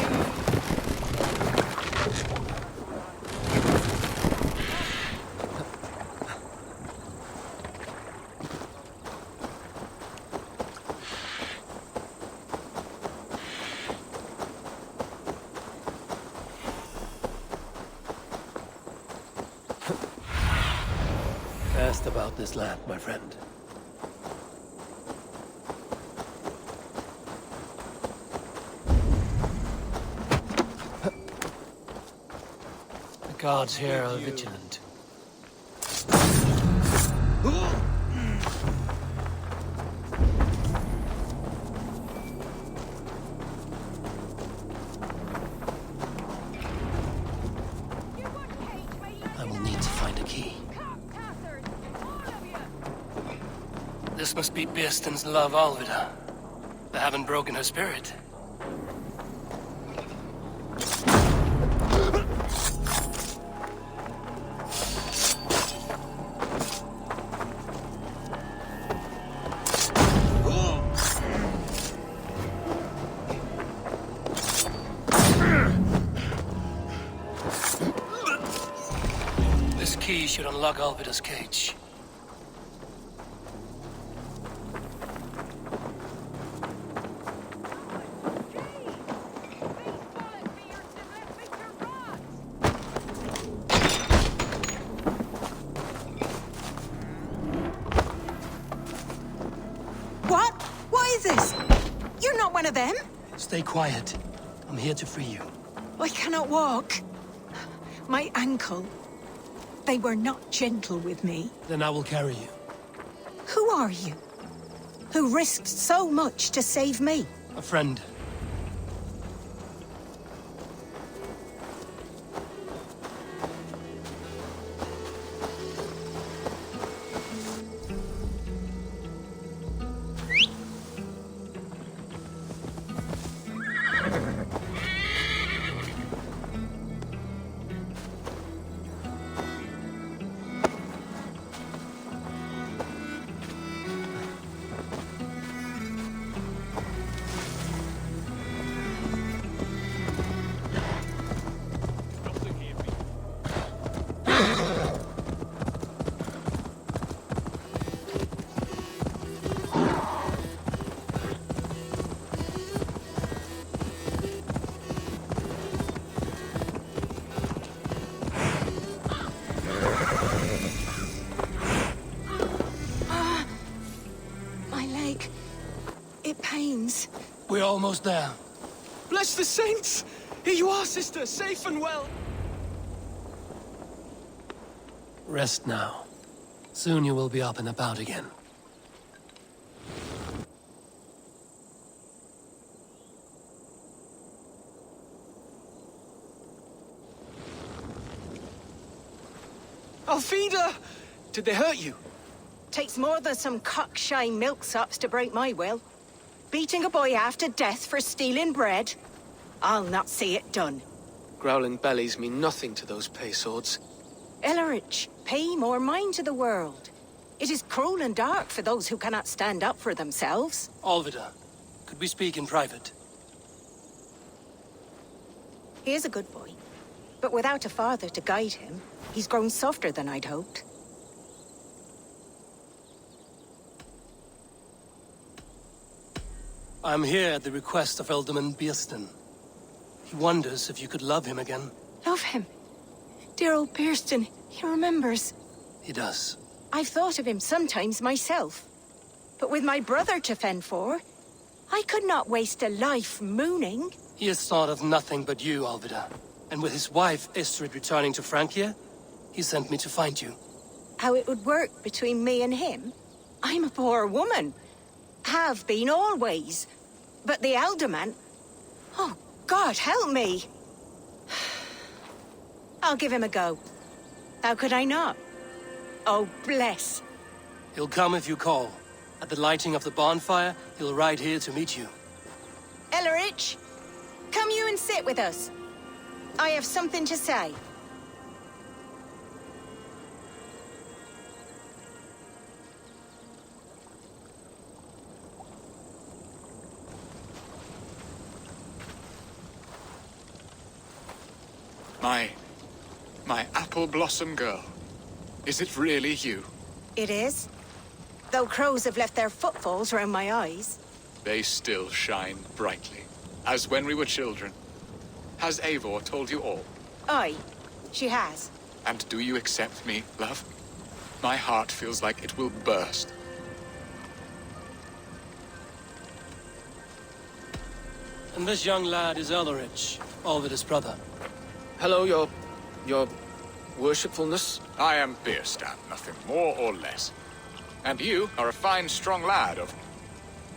Asked about this land, my friend. The guards here are vigilant. I will need to find a key. This must be Birsten's love, Alvida. They haven't broken her spirit. This key should unlock Alvida's cage. What? What is this? You're not one of them? Stay quiet. I'm here to free you. I cannot walk. My ankle. They were not gentle with me. Then I will carry you. Who are you? Who risked so much to save me? A friend. We're almost there. Bless the saints! Here you are, sister, safe and well. Rest now. Soon you will be up and about again. Alfida! Did they hurt you? Takes more than some cockshy milksops to break my will. Beating a boy half to death for stealing bread? I'll not see it done. Growling bellies mean nothing to those pay swords. Ellerich, pay more mind to the world. It is cruel and dark for those who cannot stand up for themselves. Alvida, could we speak in private? He is a good boy, but without a father to guide him, he's grown softer than I'd hoped. I'm here at the request of Alderman Biersten. He wonders if you could love him again. Love him? Dear old Biersten, he remembers. He does. I've thought of him sometimes myself. But with my brother to fend for, I could not waste a life mooning. He has thought of nothing but you, Alvida. And with his wife, Estrid, returning to Francia, he sent me to find you. How it would work between me and him? I'm a poor woman. Have been always. But the alderman... Oh, God, help me! I'll give him a go. How could I not? Oh, bless. He'll come if you call. At the lighting of the bonfire, he'll ride here to meet you. Ellerich, come you and sit with us. I have something to say. My apple blossom girl. Is it really you? It is. Though crows have left their footfalls round my eyes. They still shine brightly, as when we were children. Has Eivor told you all? Aye, she has. And do you accept me, love? My heart feels like it will burst. And this young lad is Ellerich, Alvida's brother. Hello, your worshipfulness. I am Bierstadt, nothing more or less. And you are a fine, strong lad of...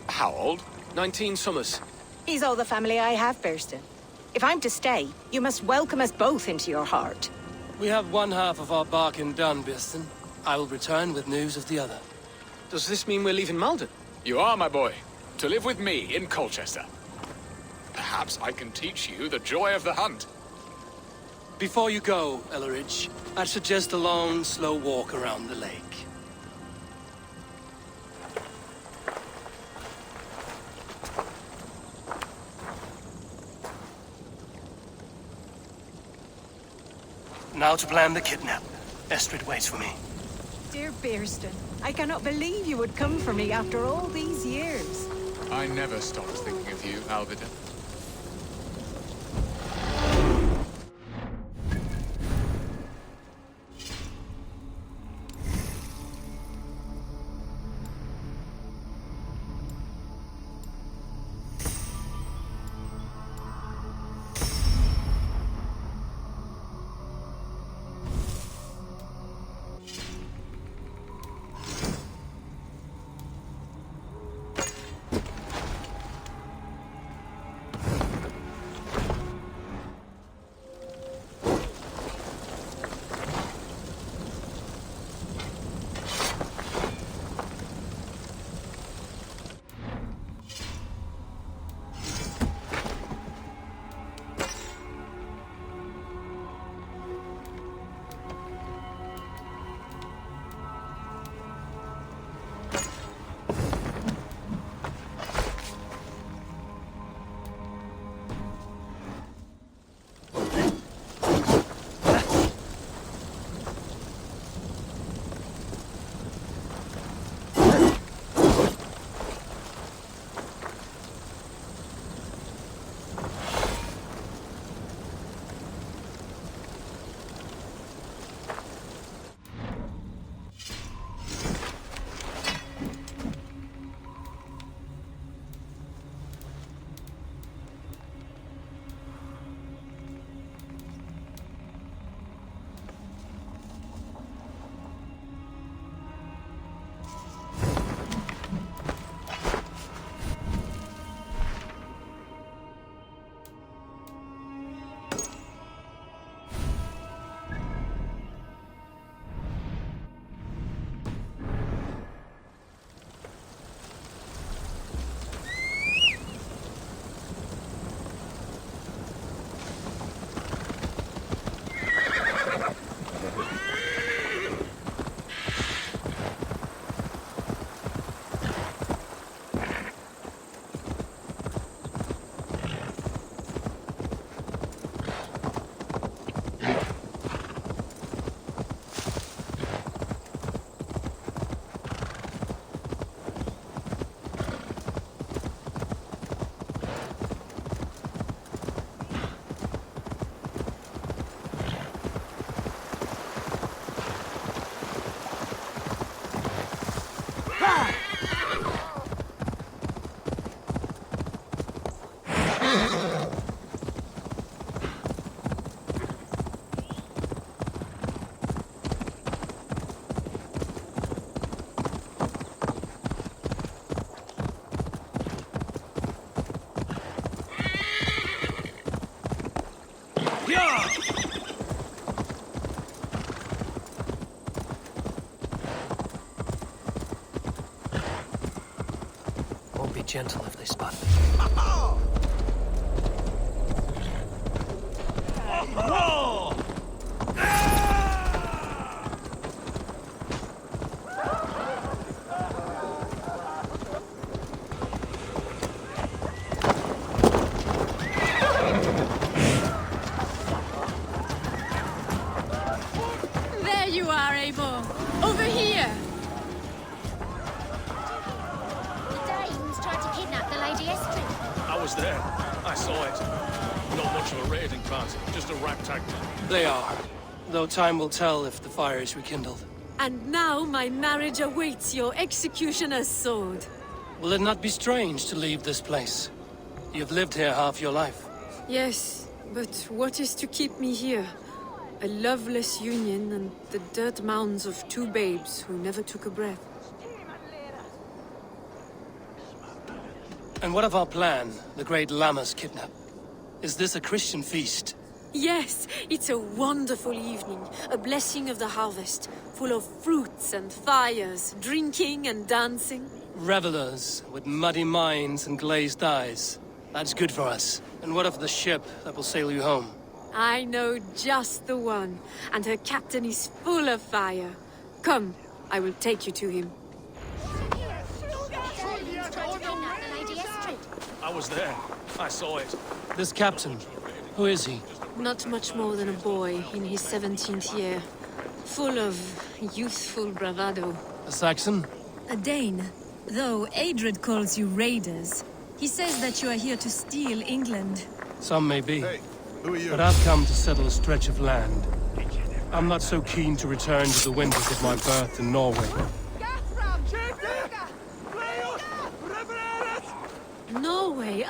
how old? 19 summers. He's all the family I have, Biersten. If I'm to stay, you must welcome us both into your heart. We have one half of our bargain done, Biersten. I will return with news of the other. Does this mean we're leaving Malden? You are, my boy. To live with me in Colchester. Perhaps I can teach you the joy of the hunt. Before you go, Ellerich, I'd suggest a long, slow walk around the lake. Now to plan the kidnap. Estrid waits for me. Dear Biersten, I cannot believe you would come for me after all these years. I never stopped thinking of you, Alvida. gentle if they spot me. There you are, Abel. Over here. The Danes tried to kidnap the Lady Estrid. I was there. I saw it. Not much of a raiding party, just a ragtag. They are. Though time will tell if the fire is rekindled. And now my marriage awaits your executioner's sword. Will it not be strange to leave this place? You've lived here half your life. Yes, but what is to keep me here? A loveless union and the dirt mounds of two babes who never took a breath. And what of our plan, the great Lammas kidnap? Is this a Christian feast? Yes, it's a wonderful evening, a blessing of the harvest, full of fruits and fires, drinking and dancing. Revelers with muddy minds and glazed eyes. That's good for us. And what of the ship that will sail you home? I know just the one, and her captain is full of fire. Come, I will take you to him. I was there. I saw it. This captain, who is he? Not much more than a boy in his 17th year, full of youthful bravado. A Saxon? A Dane. Though Adred calls you raiders, he says that you are here to steal England. Some may be. Hey, who are you? But I've come to settle a stretch of land. I'm not so keen to return to the winters of my birth in Norway. Norway,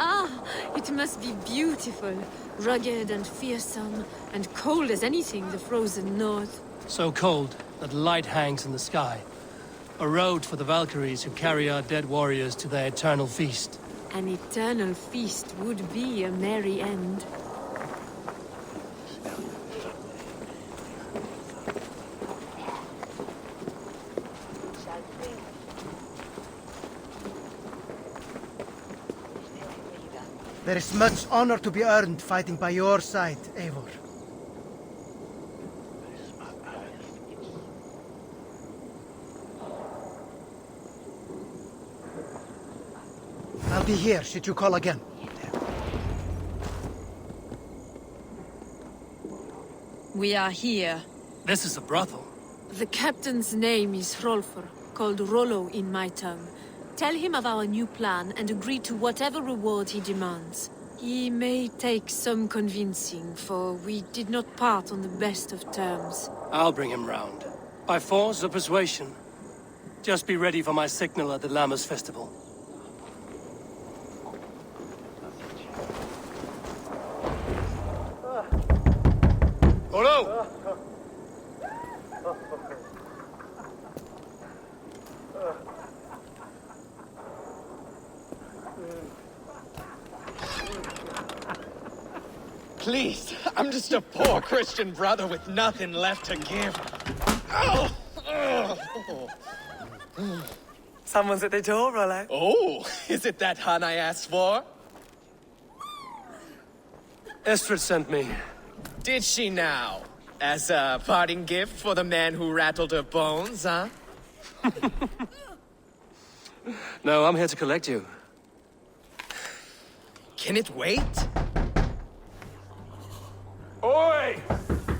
it must be beautiful. Rugged and fearsome, and cold as anything the frozen north. So cold that light hangs in the sky. A road for the Valkyries who carry our dead warriors to their eternal feast. An eternal feast would be a merry end. There is much honor to be earned fighting by your side, Eivor. I'll be here should you call again. We are here. This is a brothel. The captain's name is Hrolfr, called Rollo in my tongue. Tell him of our new plan and agree to whatever reward he demands. He may take some convincing, for we did not part on the best of terms. I'll bring him round. By force or persuasion. Just be ready for my signal at the Lammas festival. Rollo! Please, I'm just a poor Christian brother with nothing left to give. Oh! Someone's at the door, Rollo. Oh, is it that hun I asked for? Estrid sent me. Did she now? As a parting gift for the man who rattled her bones, huh? No, I'm here to collect you. Can it wait? Oi!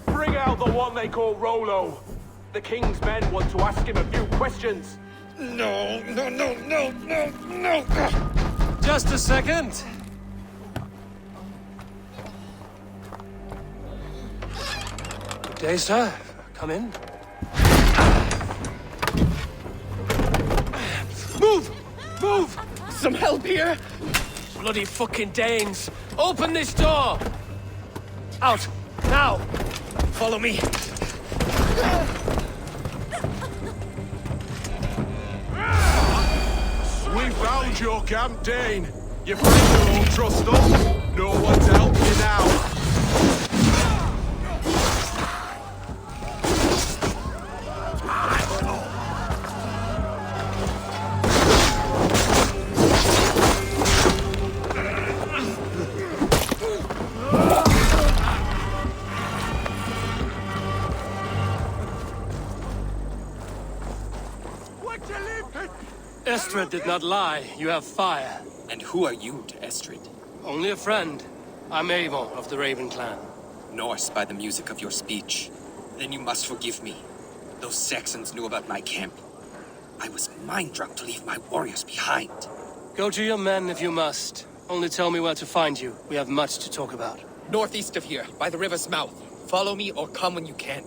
Bring out the one they call Rollo. The king's men want to ask him a few questions. No. Just a second. Good day, sir. Come in. Move! Move! Some help here? Bloody fucking Danes! Open this door! Out! Now! Follow me. We found your camp, Dane. Your friends will all trust us. No one to help you now. Estrid did not lie. You have fire. And who are you to Estrid? Only a friend. I'm Avon of the Raven clan. Norse by the music of your speech. Then you must forgive me. Those Saxons knew about my camp. I was mind-drunk to leave my warriors behind. Go to your men if you must. Only tell me where to find you. We have much to talk about. Northeast of here, by the river's mouth. Follow me or come when you can.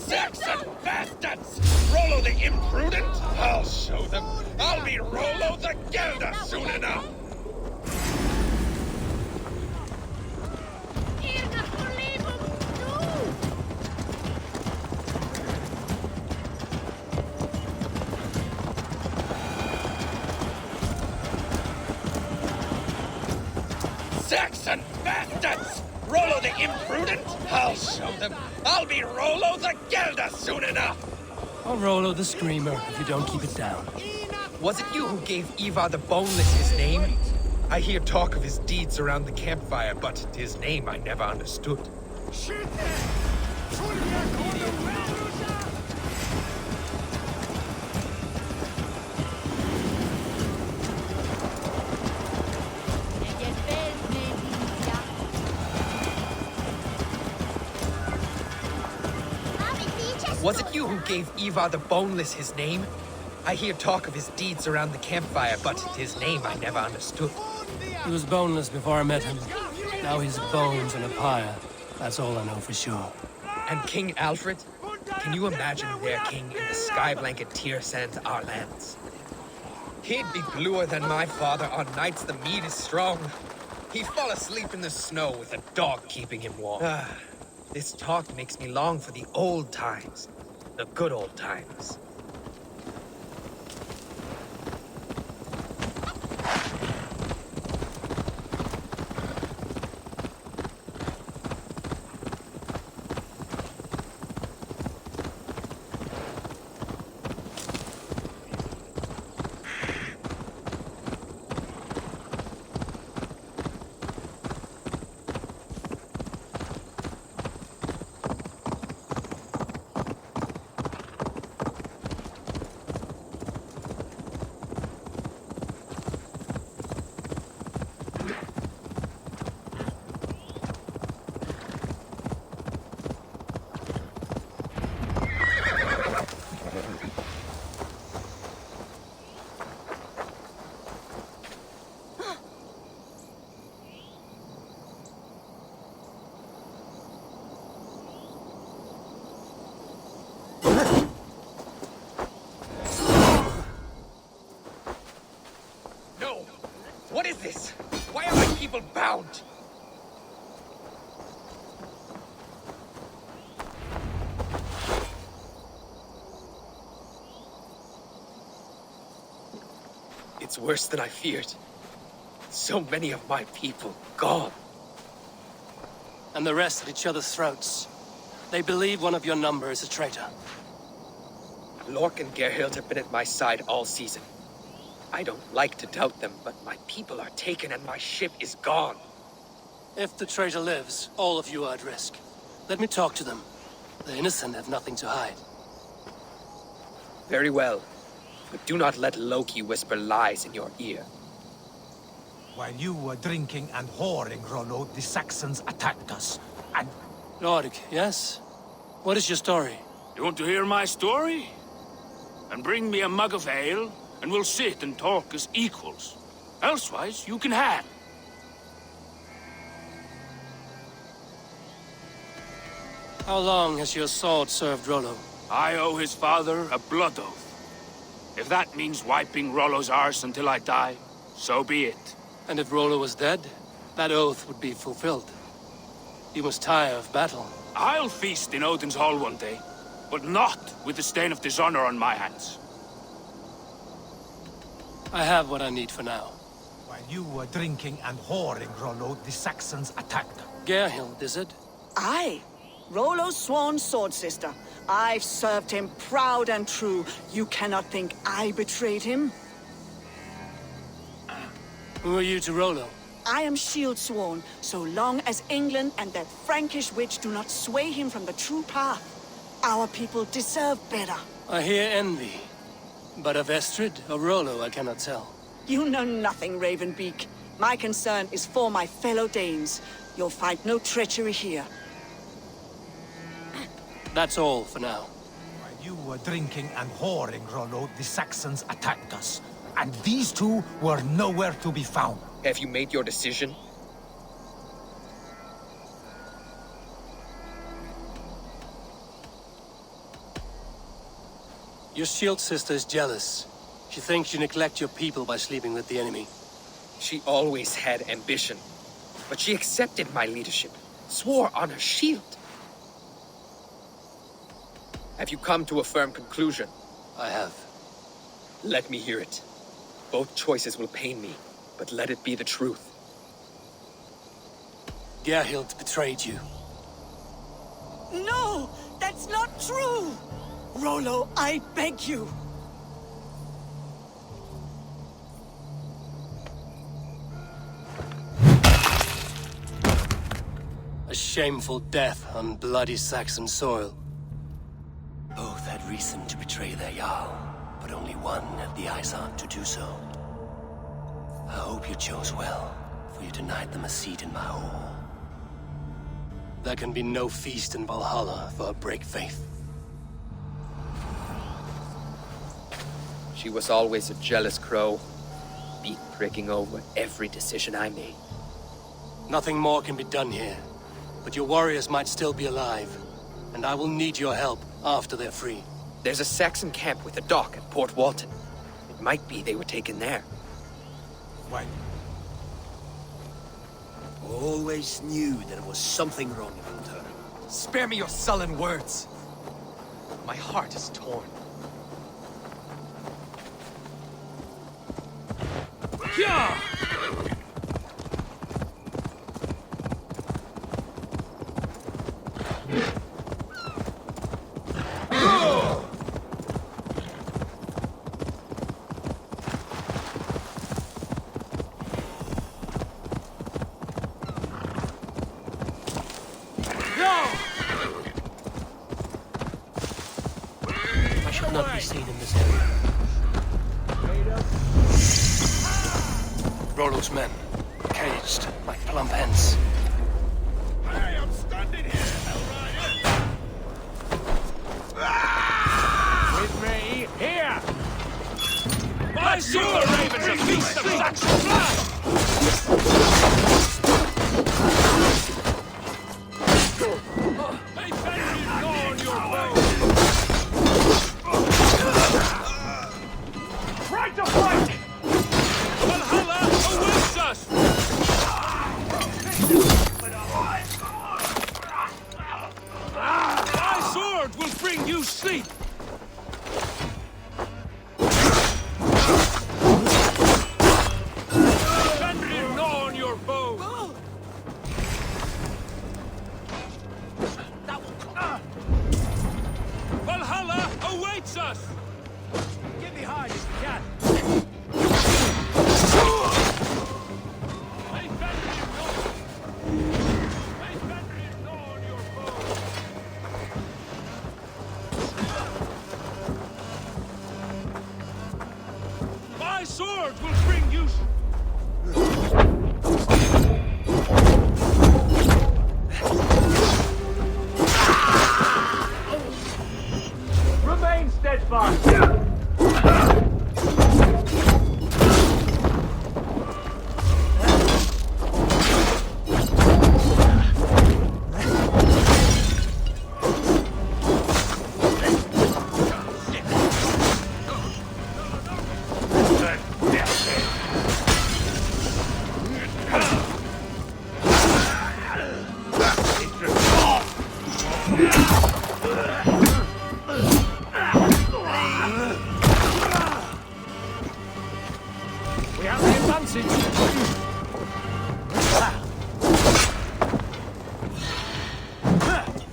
Saxon bastards! Rollo the imprudent? I'll show them. I'll be Rollo the Gelder soon enough! Saxon bastards! Rollo the imprudent? I'll show them. I'll be Rollo the Gelder soon enough! Or Rollo the Screamer if you don't keep it down. Was it you who gave Ivar the Boneless his name? I hear talk of his deeds around the campfire, but his name I never understood. Was it you who gave Ivar the Boneless his name? I hear talk of his deeds around the campfire, but his name I never understood. He was boneless before I met him. Now he's bones in a pyre. That's all I know for sure. And King Alfred? Can you imagine their king in the sky blanket Tyrsand, our lands? He'd be bluer than my father on nights the mead is strong. He'd fall asleep in the snow with a dog keeping him warm. This talk makes me long for the old times. The good old times. What is this? Why are my people bound? It's worse than I feared. So many of my people gone. And the rest at each other's throats. They believe one of your number is a traitor. Lork and Gerhild have been at my side all season. I don't like to doubt them, but my people are taken and my ship is gone. If the traitor lives, all of you are at risk. Let me talk to them. The innocent have nothing to hide. Very well. But do not let Loki whisper lies in your ear. While you were drinking and whoring, Rollo, the Saxons attacked us. And... Lork, yes? What is your story? You want to hear my story? And bring me a mug of ale, and we'll sit and talk as equals. Elsewise, you can hang. How long has your sword served Rollo? I owe his father a blood oath. If that means wiping Rollo's arse until I die, so be it. And if Rollo was dead, that oath would be fulfilled. You must tire of battle. I'll feast in Odin's hall one day, but not with the stain of dishonor on my hands. I have what I need for now. While you were drinking and whoring, Rollo, the Saxons attacked. Gerhild, is it? Aye. Rollo's sworn sword sister. I've served him proud and true. You cannot think I betrayed him? Who are you to Rollo? I am shield sworn, so long as England and that Frankish witch do not sway him from the true path. Our people deserve better. I hear envy. But of Estrid or Rollo, I cannot tell. You know nothing, Ravenbeak. My concern is for my fellow Danes. You'll find no treachery here. That's all for now. While you were drinking and whoring, Rollo, the Saxons attacked us. And these two were nowhere to be found. Have you made your decision? Your shield sister is jealous. She thinks you neglect your people by sleeping with the enemy. She always had ambition. But she accepted my leadership, swore on her shield. Have you come to a firm conclusion? I have. Let me hear it. Both choices will pain me, but let it be the truth. Gerhild betrayed you. No! That's not true! Rollo, I beg you! A shameful death on bloody Saxon soil. Both had reason to betray their Jarl, but only one had the eyes on to do so. I hope you chose well, for you denied them a seat in my hall. There can be no feast in Valhalla for a break faith. She was always a jealous crow, beak pricking over every decision I made. Nothing more can be done here, but your warriors might still be alive, and I will need your help after they're free. There's a Saxon camp with a dock at Port Walton. It might be they were taken there. Why? Always knew there was something wrong about her. Spare me your sullen words. My heart is torn. Yeah! I should not be seen in this area. Rollo's men, caged like plump hens. Hey, I'm standing here, Hellrider! With me, here! My sewer ravens a feast of Saxon blood! They bend you low on your bow! Right to fight! Valhalla awaits us! My sword will bring you sleep! Bend you low on your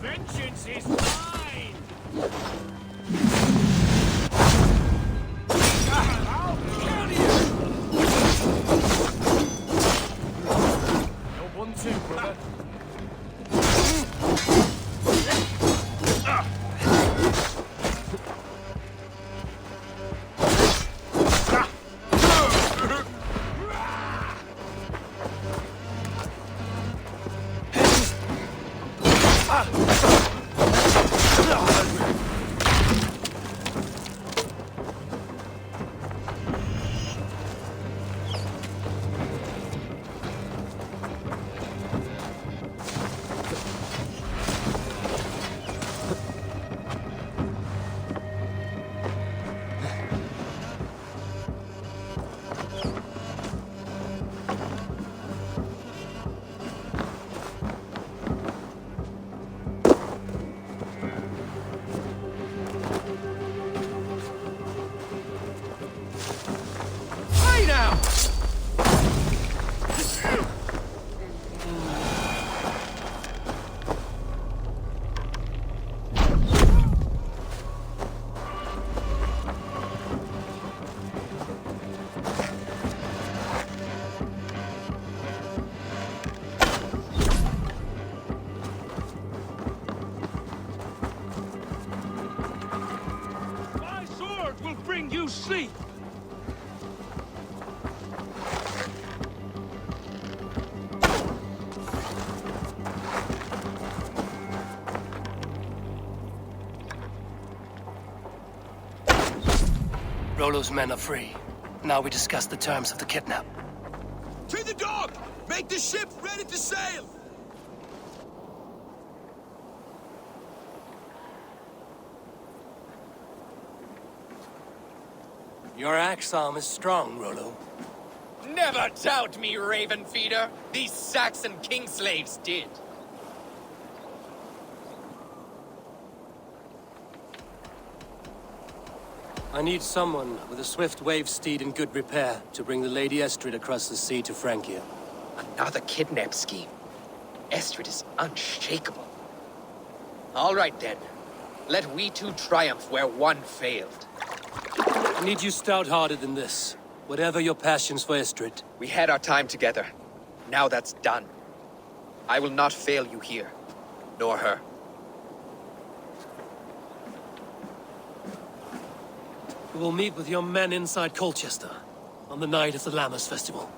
Vengeance is mine! I'll kill you! No 1-2, brother. You sleep! Rollo's men are free. Now we discuss the terms of the kidnap. To the dock! Make the ship ready to sail! Your axe arm is strong, Rollo. Never doubt me, Raven Feeder. These Saxon king slaves did. I need someone with a swift wave steed in good repair to bring the Lady Estrid across the sea to Francia. Another kidnap scheme. Estrid is unshakable. All right then. Let we two triumph where one failed. I need you stout-hearted in this. Whatever your passions for Estrid. We had our time together. Now that's done. I will not fail you here. Nor her. We will meet with your men inside Colchester on the night of the Lammas Festival.